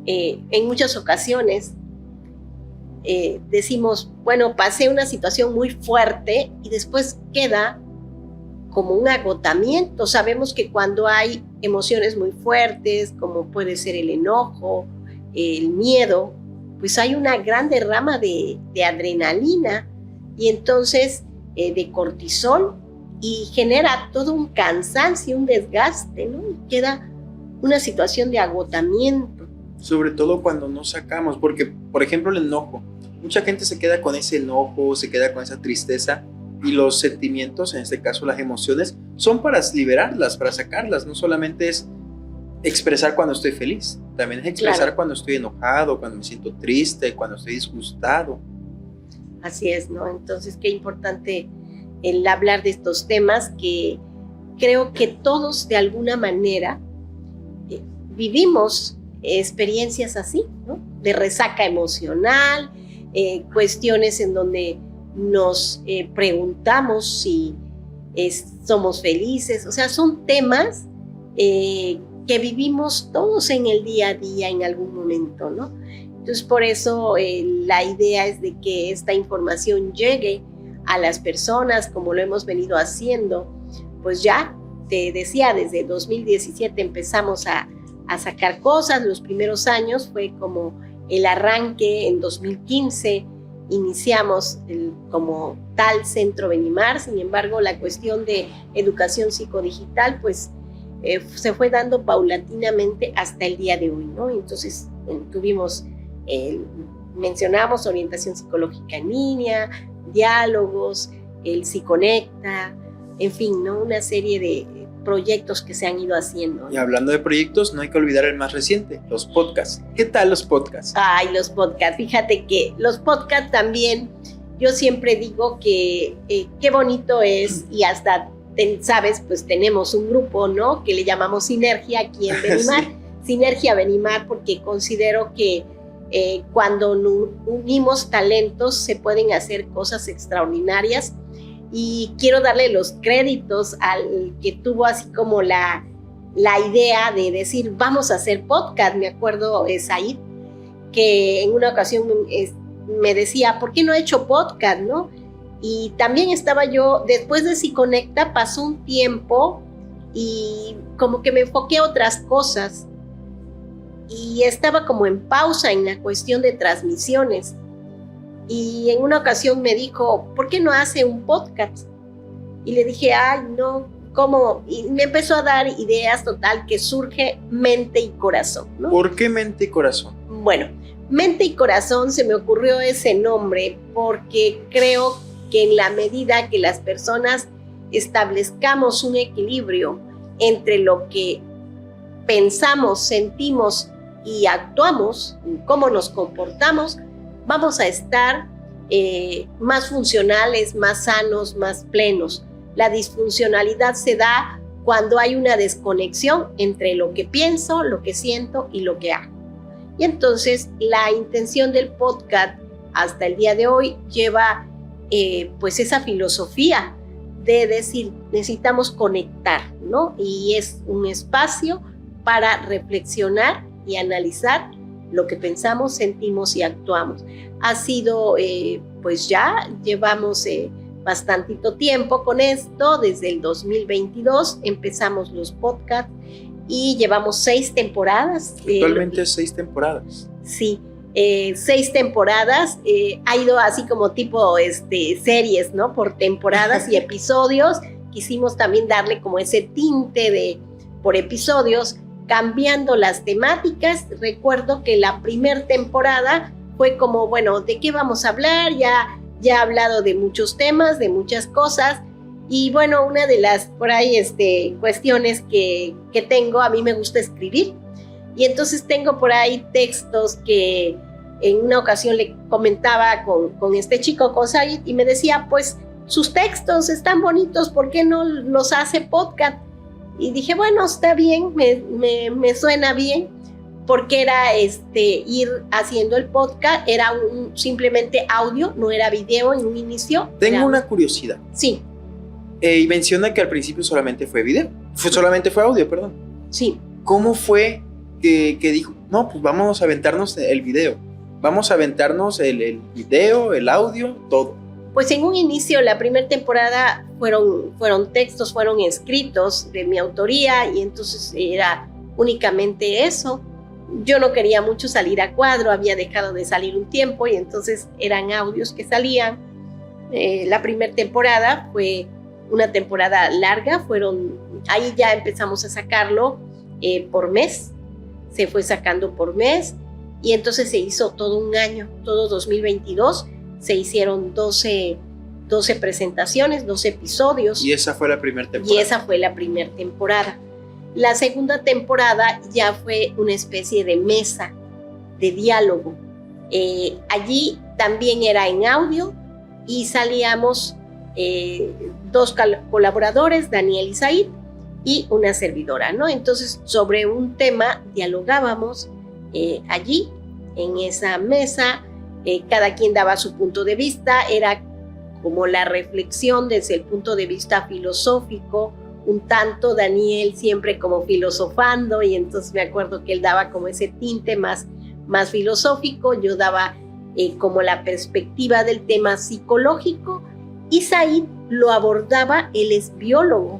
en muchas ocasiones decimos, bueno, pasé una situación muy fuerte y después queda como un agotamiento. Sabemos que cuando hay emociones muy fuertes, como puede ser el enojo, el miedo, pues hay una gran derrama de adrenalina y entonces de cortisol y genera todo un cansancio, un desgaste, ¿no? Y queda una situación de agotamiento. Sobre todo cuando no sacamos, porque, por ejemplo, el enojo. Mucha gente se queda con ese enojo, se queda con esa tristeza y los sentimientos, en este caso las emociones, son para liberarlas, para sacarlas. No solamente es expresar cuando estoy feliz, también es expresar cuando estoy enojado, cuando me siento triste, cuando estoy disgustado. Así es, ¿no? Entonces, qué importante el hablar de estos temas que creo que todos de alguna manera vivimos experiencias así, ¿no? De resaca emocional, cuestiones en donde nos preguntamos si somos felices. O sea, son temas que vivimos todos en el día a día en algún momento, ¿no? Entonces, por eso la idea es de que esta información llegue a las personas, como lo hemos venido haciendo. Pues ya, te decía, desde 2017 empezamos a sacar cosas. Los primeros años fue como el arranque. En 2015 iniciamos como tal Centro Benimar. Sin embargo, la cuestión de educación psicodigital, pues se fue dando paulatinamente hasta el día de hoy, ¿no? Entonces tuvimos, mencionamos orientación psicológica en línea, diálogos, el Psiconecta, en fin, ¿no? Una serie de proyectos que se han ido haciendo, ¿no? Y hablando de proyectos, no hay que olvidar el más reciente, los podcasts. ¿Qué tal los podcasts? Ay, los podcasts. Fíjate que los podcasts también, yo siempre digo que qué bonito es, y hasta, sabes, pues tenemos un grupo, ¿no? Que le llamamos Sinergia aquí en Benimar. Sí. Sinergia Benimar, porque considero que cuando unimos talentos se pueden hacer cosas extraordinarias. Y quiero darle los créditos al que tuvo así como la idea de decir, vamos a hacer podcast. Me acuerdo, Said, que en una ocasión me decía, ¿por qué no he hecho podcast, no? Y también estaba yo, después de Psiconecta, pasó un tiempo y como que me enfoqué a otras cosas. Y estaba como en pausa en la cuestión de transmisiones. Y en una ocasión me dijo, ¿por qué no hace un podcast? Y le dije, ay, no, ¿cómo? Y me empezó a dar ideas, total, que surge Mente y Corazón, ¿no? ¿Por qué Mente y Corazón? Bueno, Mente y Corazón se me ocurrió ese nombre porque creo que en la medida que las personas establezcamos un equilibrio entre lo que pensamos, sentimos y actuamos, cómo nos comportamos, vamos a estar más funcionales, más sanos, más plenos. La disfuncionalidad se da cuando hay una desconexión entre lo que pienso, lo que siento y lo que hago. Y entonces la intención del podcast hasta el día de hoy lleva pues esa filosofía de decir, necesitamos conectar, ¿no? Y es un espacio para reflexionar y analizar lo que pensamos, sentimos y actuamos. Ha sido, pues ya llevamos bastantito tiempo con esto. Desde el 2022 empezamos los podcasts y llevamos 6 temporadas. Actualmente 6 temporadas. Sí, 6 temporadas. Ha ido así como tipo series, ¿no? Por temporadas y episodios. Quisimos también darle como ese tinte por episodios, cambiando las temáticas. Recuerdo que la primera temporada fue como, bueno, ¿de qué vamos a hablar? Ya he hablado de muchos temas, de muchas cosas. Y bueno, una de las por ahí cuestiones que tengo, a mí me gusta escribir. Y entonces tengo por ahí textos que en una ocasión le comentaba con este chico, con Said, y me decía, pues sus textos están bonitos, ¿por qué no los hace podcast? Y dije, bueno, está bien, me suena bien, porque era ir haciendo el podcast, era simplemente audio, no era video en un inicio. Tengo una curiosidad. Sí. Y menciona que al principio solamente fue video, solamente fue audio, perdón. Sí. ¿Cómo fue que dijo, no, pues vamos a aventarnos el video, vamos a aventarnos el video, el audio, todo? Pues en un inicio, la primera temporada fueron textos, fueron escritos de mi autoría, y entonces era únicamente eso. Yo no quería mucho salir a cuadro, había dejado de salir un tiempo y entonces eran audios que salían. La primera temporada fue una temporada larga, ahí ya empezamos a sacarlo por mes, se fue sacando por mes y entonces se hizo todo un año, todo 2022. Se hicieron 12 presentaciones, 12 episodios. Y esa fue la primera temporada. La segunda temporada ya fue una especie de mesa de diálogo. Allí también era en audio y salíamos 2 colaboradores, Daniel y Said, y una servidora, ¿no? Entonces, sobre un tema dialogábamos allí, en esa mesa, cada quien daba su punto de vista, era como la reflexión desde el punto de vista filosófico, un tanto Daniel siempre como filosofando, y entonces me acuerdo que él daba como ese tinte más filosófico, yo daba como la perspectiva del tema psicológico, y Said lo abordaba, él es biólogo,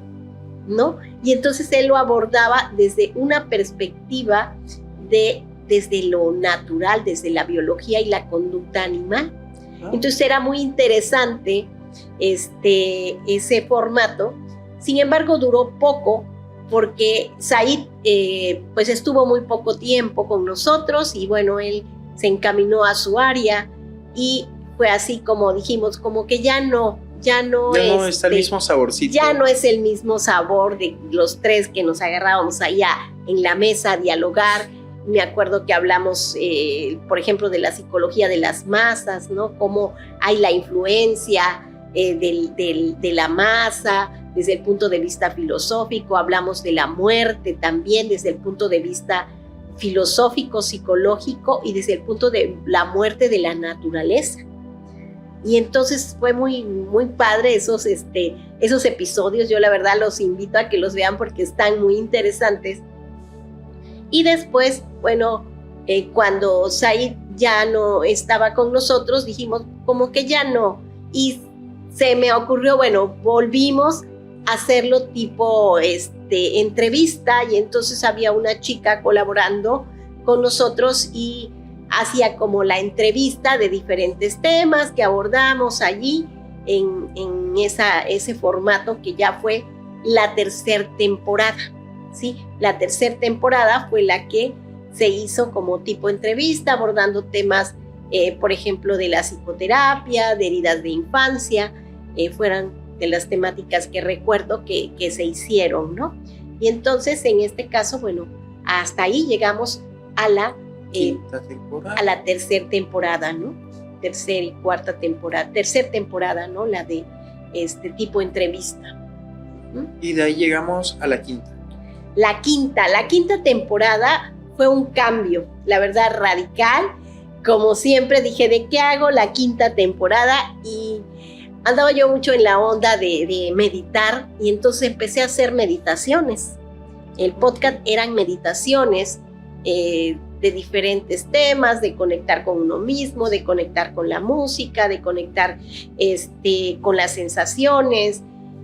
¿no? Y entonces él lo abordaba desde una perspectiva desde lo natural, desde la biología y la conducta animal. Entonces era muy interesante ese formato. Sin embargo, duró poco porque Said pues estuvo muy poco tiempo con nosotros y bueno, él se encaminó a su área y fue así como dijimos, como que ya no está el mismo saborcito. Ya no es el mismo sabor de los tres que nos agarrábamos allá en la mesa a dialogar. Me acuerdo que hablamos, por ejemplo, de la psicología de las masas, ¿no? Cómo hay la influencia de la masa desde el punto de vista filosófico. Hablamos de la muerte también desde el punto de vista filosófico, psicológico y desde el punto de la muerte de la naturaleza. Y entonces fue muy, muy padre esos episodios. Yo la verdad los invito a que los vean porque están muy interesantes. Y después, bueno, cuando Said ya no estaba con nosotros, dijimos como que ya no. Y se me ocurrió, bueno, volvimos a hacerlo tipo entrevista, y entonces había una chica colaborando con nosotros y hacía como la entrevista de diferentes temas que abordamos allí en ese formato que ya fue la tercera temporada. ¿Sí? La tercera temporada fue la que se hizo como tipo entrevista, abordando temas, por ejemplo, de la psicoterapia, de heridas de infancia, fueron de las temáticas que recuerdo que se hicieron, ¿no? Y entonces, en este caso, bueno, hasta ahí llegamos a la tercera temporada, ¿no? Tercera y cuarta temporada, tercera temporada, ¿no? La de tipo entrevista. Y de ahí llegamos a la quinta. La quinta temporada fue un cambio, la verdad, radical. Como siempre dije, ¿de qué hago la quinta temporada? Y andaba yo mucho en la onda de meditar, y entonces empecé a hacer meditaciones. El podcast eran meditaciones de diferentes temas, de conectar con uno mismo, de conectar con la música, de conectar con las sensaciones.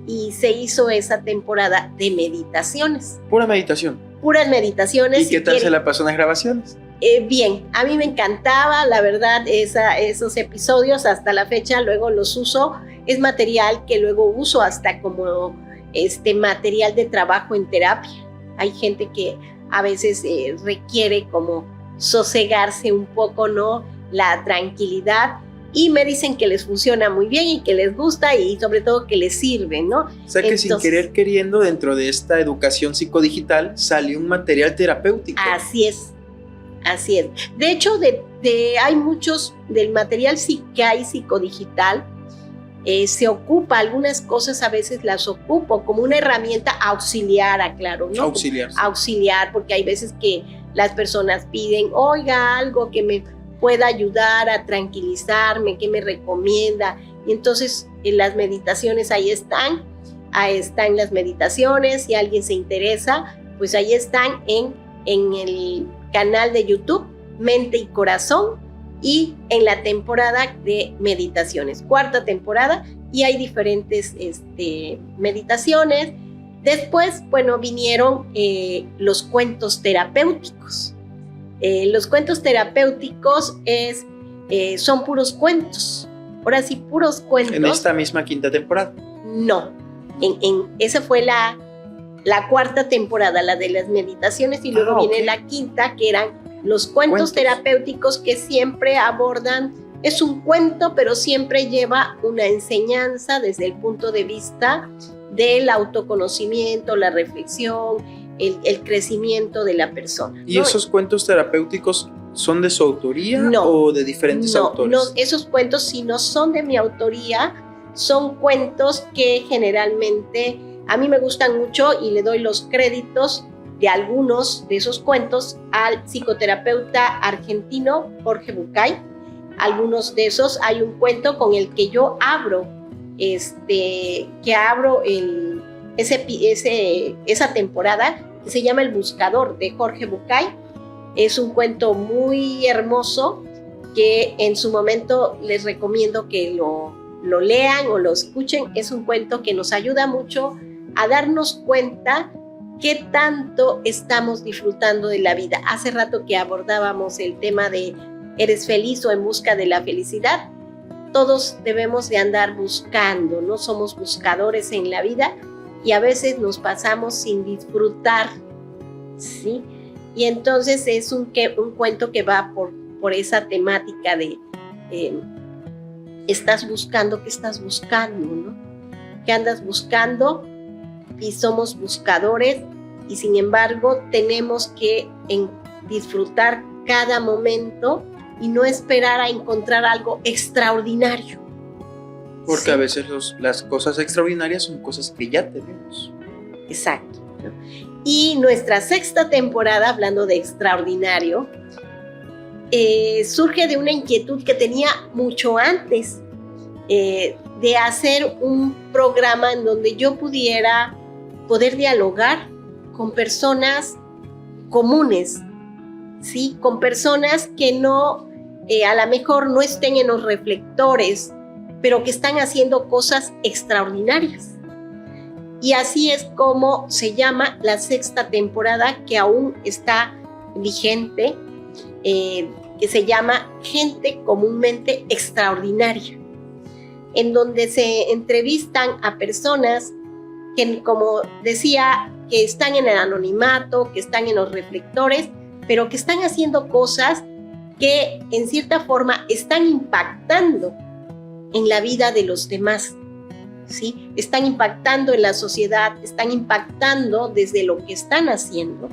Y se hizo esa temporada de meditaciones. Pura meditación. Puras meditaciones. ¿Y qué tal se la pasó en las grabaciones? Bien, a mí me encantaba, la verdad, esos episodios hasta la fecha, luego los uso. Es material que luego uso hasta como material de trabajo en terapia. Hay gente que a veces requiere como sosegarse un poco, ¿no? La tranquilidad. Y me dicen que les funciona muy bien y que les gusta y sobre todo que les sirve, ¿no? O sea que entonces, sin querer queriendo, dentro de esta educación psicodigital salió un material terapéutico. Así es. De hecho, hay muchos del material que hay psicodigital, se ocupa, algunas cosas a veces las ocupo como una herramienta auxiliar, aclaro, ¿no? Auxiliar, porque hay veces que las personas piden, oiga, algo que me pueda ayudar a tranquilizarme, que me recomienda. Y entonces las meditaciones ahí están las meditaciones. Si alguien se interesa, pues ahí están en el canal de YouTube Mente y Corazón y en la temporada de meditaciones, cuarta temporada, y hay diferentes meditaciones. Después, bueno, vinieron los cuentos terapéuticos. Los cuentos terapéuticos son puros cuentos. Ahora sí, puros cuentos. ¿En esta misma quinta temporada? No, esa fue la cuarta temporada, la de las meditaciones, y luego viene la quinta, que eran los cuentos terapéuticos, que siempre abordan, es un cuento, pero siempre lleva una enseñanza desde el punto de vista del autoconocimiento, la reflexión, el crecimiento de la persona. ¿Y esos cuentos terapéuticos son de su autoría o de diferentes autores? No, esos cuentos, si no son de mi autoría, son cuentos que generalmente A mí me gustan mucho y le doy los créditos de algunos de esos cuentos al psicoterapeuta argentino Jorge Bucay. Algunos de esos, hay un cuento con el que yo abro, esa temporada, que se llama El Buscador, de Jorge Bucay. Es un cuento muy hermoso que en su momento les recomiendo que lo lean o lo escuchen. Es un cuento que nos ayuda mucho a darnos cuenta qué tanto estamos disfrutando de la vida. Hace rato que abordábamos el tema de ¿eres feliz o en busca de la felicidad? Todos debemos de andar buscando, no somos buscadores en la vida y a veces nos pasamos sin disfrutar, ¿sí? Y entonces es un cuento que va por esa temática de estás buscando, ¿qué estás buscando, no? ¿Qué andas buscando? Y somos buscadores y sin embargo tenemos que disfrutar cada momento y no esperar a encontrar algo extraordinario. Porque sí, a veces las cosas extraordinarias son cosas que ya tenemos. Exacto. Y nuestra sexta temporada, hablando de extraordinario, surge de una inquietud que tenía mucho antes, de hacer un programa en donde yo poder dialogar con personas comunes, ¿sí? Con personas que no, a lo mejor no estén en los reflectores, pero que están haciendo cosas extraordinarias. Y así es como se llama la sexta temporada, que aún está vigente, que se llama Gente Comúnmente Extraordinaria, en donde se entrevistan a personas que, como decía, que están en el anonimato, que están en los reflectores, pero que están haciendo cosas que en cierta forma están impactando en la vida de los demás, ¿sí? Están impactando en la sociedad, están impactando desde lo que están haciendo,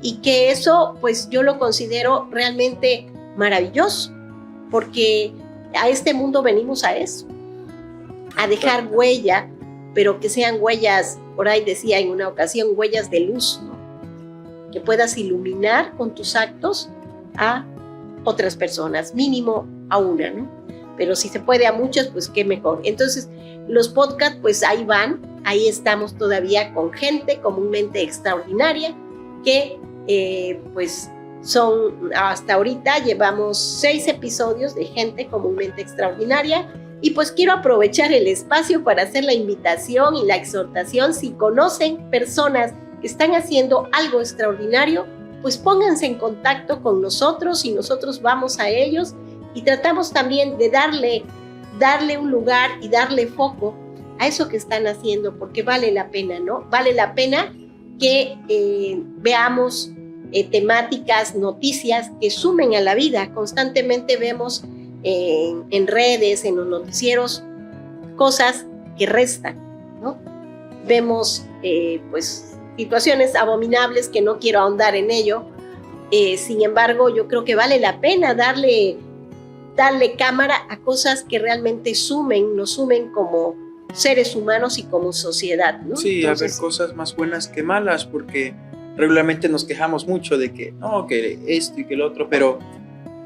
y que eso pues yo lo considero realmente maravilloso, porque a este mundo venimos a eso, a dejar huella, pero que sean huellas, por ahí decía en una ocasión, huellas de luz, ¿no? Que puedas iluminar con tus actos a otras personas, mínimo a una, ¿no? Pero si se puede a muchas, pues qué mejor. Entonces, los podcasts, pues ahí van, ahí estamos todavía con Gente Comúnmente Extraordinaria, que pues son, hasta ahorita llevamos 6 episodios de Gente Comúnmente Extraordinaria, y pues quiero aprovechar el espacio para hacer la invitación y la exhortación. Si conocen personas que están haciendo algo extraordinario, pues pónganse en contacto con nosotros y nosotros vamos a ellos y tratamos también de darle un lugar y darle foco a eso que están haciendo, porque vale la pena, ¿no? Vale la pena que veamos temáticas, noticias que sumen a la vida. Constantemente vemos en redes, en los noticieros, cosas que restan, ¿no? Vemos pues situaciones abominables que no quiero ahondar en ello. Sin embargo, yo creo que vale la pena darle cámara a cosas que realmente nos sumen como seres humanos y como sociedad, ¿no? Sí, entonces, a ver cosas más buenas que malas, porque regularmente nos quejamos mucho de que no, que esto y que el otro, pero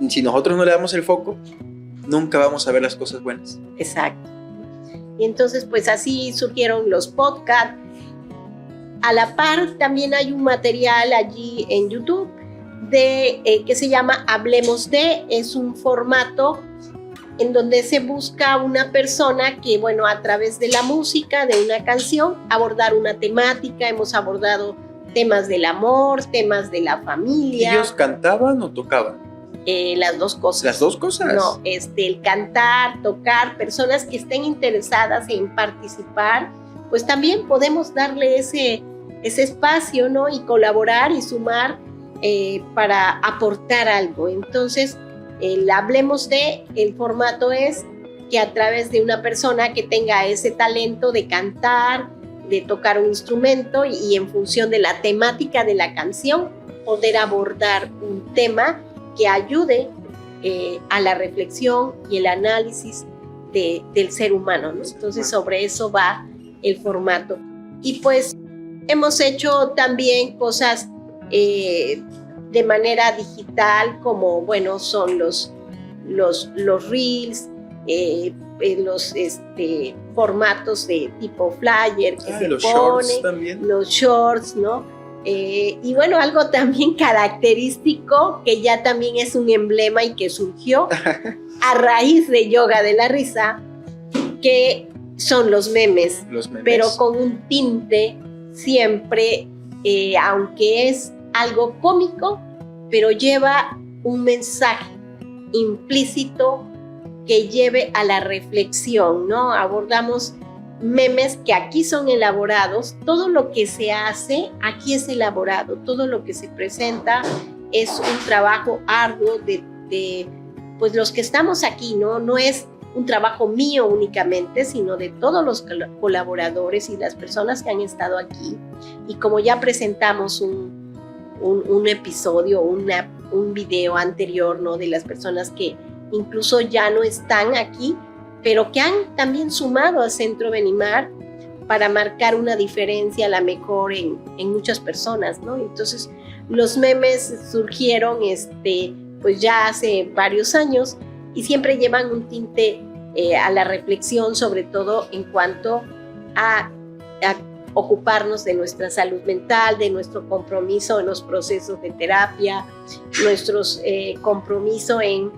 si nosotros no le damos el foco, nunca vamos a ver las cosas buenas. Exacto. Y entonces, pues así surgieron los podcasts. A la par, también hay un material allí en YouTube que se llama Hablemos de. Es un formato en donde se busca una persona que, bueno, a través de la música, de una canción, abordar una temática. Hemos abordado temas del amor, temas de la familia. ¿Ellos cantaban o tocaban? Las dos cosas. ¿Las dos cosas? No, el cantar, tocar, personas que estén interesadas en participar, pues también podemos darle ese espacio, ¿no? Y colaborar y sumar para aportar algo. Entonces, hablemos el formato es que a través de una persona que tenga ese talento de cantar, de tocar un instrumento y en función de la temática de la canción, poder abordar un tema que ayude a la reflexión y el análisis del ser humano, ¿no? Entonces, sobre eso va el formato. Y pues hemos hecho también cosas de manera digital, como bueno, son los reels, los formatos de tipo flyer que se los pone, shorts también. los shorts, ¿no? Y bueno, algo también característico, que ya también es un emblema y que surgió a raíz de Yoga de la Risa, que son los memes, pero con un tinte siempre, aunque es algo cómico, pero lleva un mensaje implícito que lleve a la reflexión, ¿no? Abordamos memes que aquí son elaborados, todo lo que se hace aquí es elaborado, todo lo que se presenta es un trabajo arduo de pues los que estamos aquí, ¿no? No es un trabajo mío únicamente, sino de todos los colaboradores y las personas que han estado aquí. Y como ya presentamos un episodio, un video anterior, ¿no? De las personas que incluso ya no están aquí, pero que han también sumado a Centro Benimar para marcar una diferencia a la mejor en muchas personas, ¿no? Entonces, los memes surgieron pues ya hace varios años y siempre llevan un tinte a la reflexión, sobre todo en cuanto a ocuparnos de nuestra salud mental, de nuestro compromiso en los procesos de terapia, nuestro compromiso en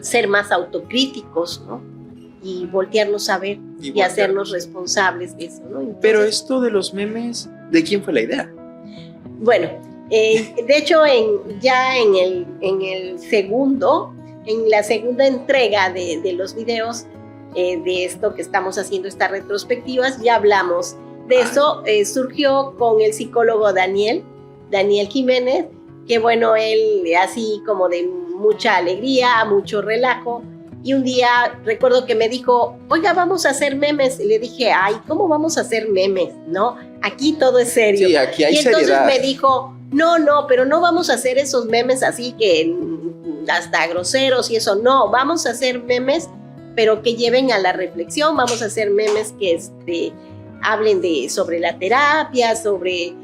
ser más autocríticos, ¿no? Y voltearnos a ver y hacernos responsables de eso, ¿no? Entonces, pero esto de los memes, ¿de quién fue la idea? Bueno, de hecho, en la segunda entrega de los videos de esto que estamos haciendo, estas retrospectivas, ya hablamos de eso. Surgió con el psicólogo Daniel Jiménez, que bueno, él así como de mucha alegría, mucho relajo, y un día recuerdo que me dijo, oiga, vamos a hacer memes, y le dije, ay, ¿cómo vamos a hacer memes? ¿No? Aquí todo es serio. Sí, aquí hay seriedad. Y entonces seriedad. me dijo, no, pero no vamos a hacer esos memes así que hasta groseros y eso, no, vamos a hacer memes, pero que lleven a la reflexión, vamos a hacer memes que hablen sobre la terapia, sobre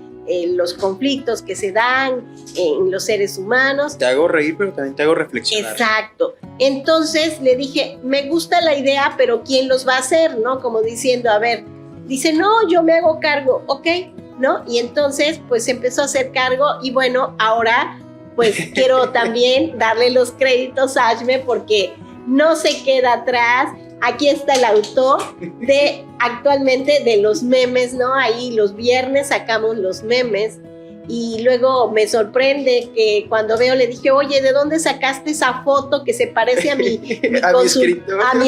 los conflictos que se dan en los seres humanos. Te hago reír, pero también te hago reflexionar. Exacto. Entonces le dije, me gusta la idea, pero ¿quién los va a hacer? ¿No? Como diciendo, a ver, dice, no, yo me hago cargo, ¿ok? ¿No? Y entonces, pues empezó a hacer cargo y bueno, ahora, pues quiero también darle los créditos a Ashme porque no se queda atrás. Aquí está el autor actualmente de los memes, ¿no? Ahí los viernes sacamos los memes y luego me sorprende que cuando veo le dije, oye, ¿de dónde sacaste esa foto que se parece a mi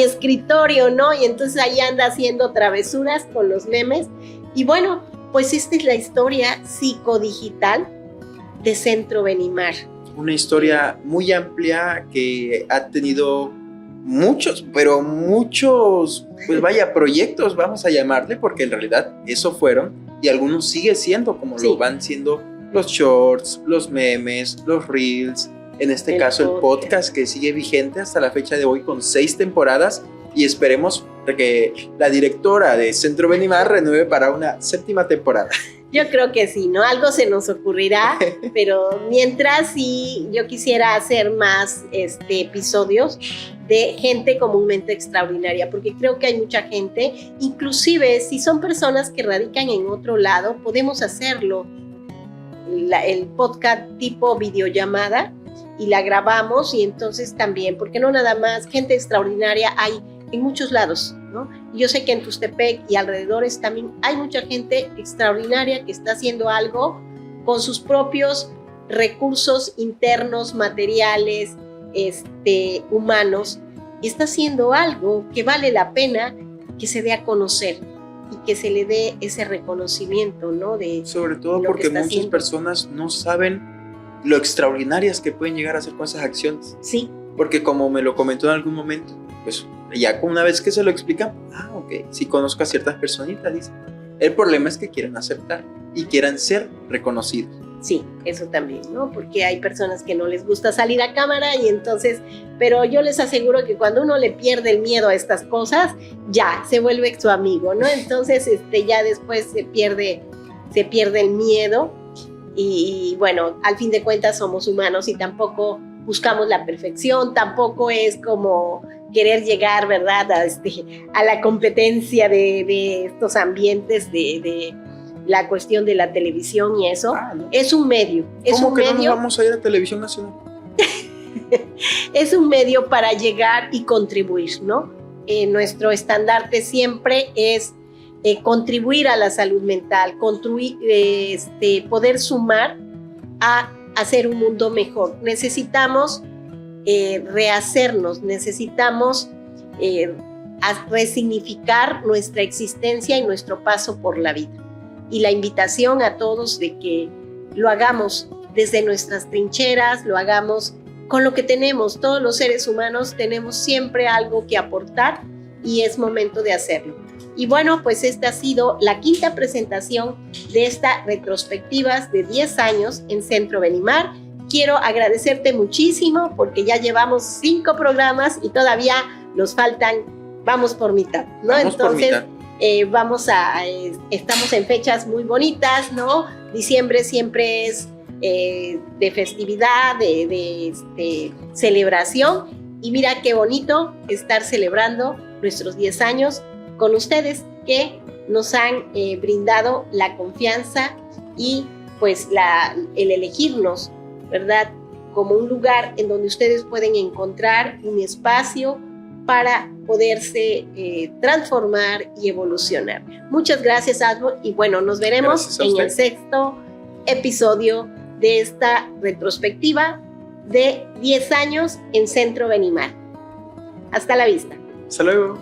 escritorio, ¿no? Y entonces ahí anda haciendo travesuras con los memes. Y bueno, pues esta es la historia psicodigital de Centro Benimar. Una historia muy amplia que ha tenido muchos, pues vaya, proyectos, vamos a llamarle, porque en realidad eso fueron, y algunos sigue siendo, como lo van siendo los shorts, los memes, los reels, en este caso el podcast que sigue vigente hasta la fecha de hoy con 6 temporadas, y esperemos que la directora de Centro Benimar renueve para una 7ª temporada. Yo creo que sí, ¿no? Algo se nos ocurrirá, pero mientras sí, yo quisiera hacer más episodios de gente comúnmente extraordinaria, porque creo que hay mucha gente, inclusive si son personas que radican en otro lado, podemos hacerlo, el podcast tipo videollamada, y la grabamos, y entonces también, porque no nada más, gente extraordinaria hay en muchos lados, ¿no? Yo sé que en Tuxtepec y alrededores también hay mucha gente extraordinaria que está haciendo algo con sus propios recursos internos, materiales, humanos, y está haciendo algo que vale la pena que se dé a conocer y que se le dé ese reconocimiento, ¿no? Sobre todo porque muchas personas no saben lo extraordinarias que pueden llegar a ser con esas acciones. Sí. Porque como me lo comentó en algún momento, pues ya una vez que se lo explican, ok, sí conozco a ciertas personitas, dice. El problema es que quieran aceptar y quieran ser reconocidos. Sí, eso también, ¿no? Porque hay personas que no les gusta salir a cámara y entonces, pero yo les aseguro que cuando uno le pierde el miedo a estas cosas, ya se vuelve su amigo, ¿no? Entonces, ya después se pierde el miedo y bueno, al fin de cuentas somos humanos y tampoco buscamos la perfección, tampoco es como querer llegar, ¿verdad?, a la competencia de estos ambientes de la cuestión de la televisión y eso. ¿No? Es un medio. ¿Cómo que no nos vamos a ir a Televisión Nacional? Es un medio para llegar y contribuir, ¿no? Nuestro estandarte siempre es contribuir a la salud mental, poder sumar a hacer un mundo mejor. Necesitamos rehacernos, necesitamos resignificar nuestra existencia y nuestro paso por la vida. Y la invitación a todos de que lo hagamos desde nuestras trincheras, lo hagamos con lo que tenemos. Todos los seres humanos tenemos siempre algo que aportar y es momento de hacerlo. Y bueno, pues esta ha sido la 5ª presentación de esta retrospectivas de 10 años en Centro Benimar. Quiero agradecerte muchísimo porque ya llevamos 5 programas y todavía nos faltan, vamos por mitad, ¿no? Entonces, estamos en fechas muy bonitas, ¿no? Diciembre siempre es de festividad, de celebración y mira qué bonito estar celebrando nuestros 10 años con ustedes que nos han brindado la confianza y pues el elegirnos, ¿verdad?, como un lugar en donde ustedes pueden encontrar un espacio para poderse transformar y evolucionar. Muchas gracias, Asmo, y bueno, nos veremos en el 6º episodio de esta retrospectiva de 10 años en Centro Benimar. Hasta la vista. Hasta luego.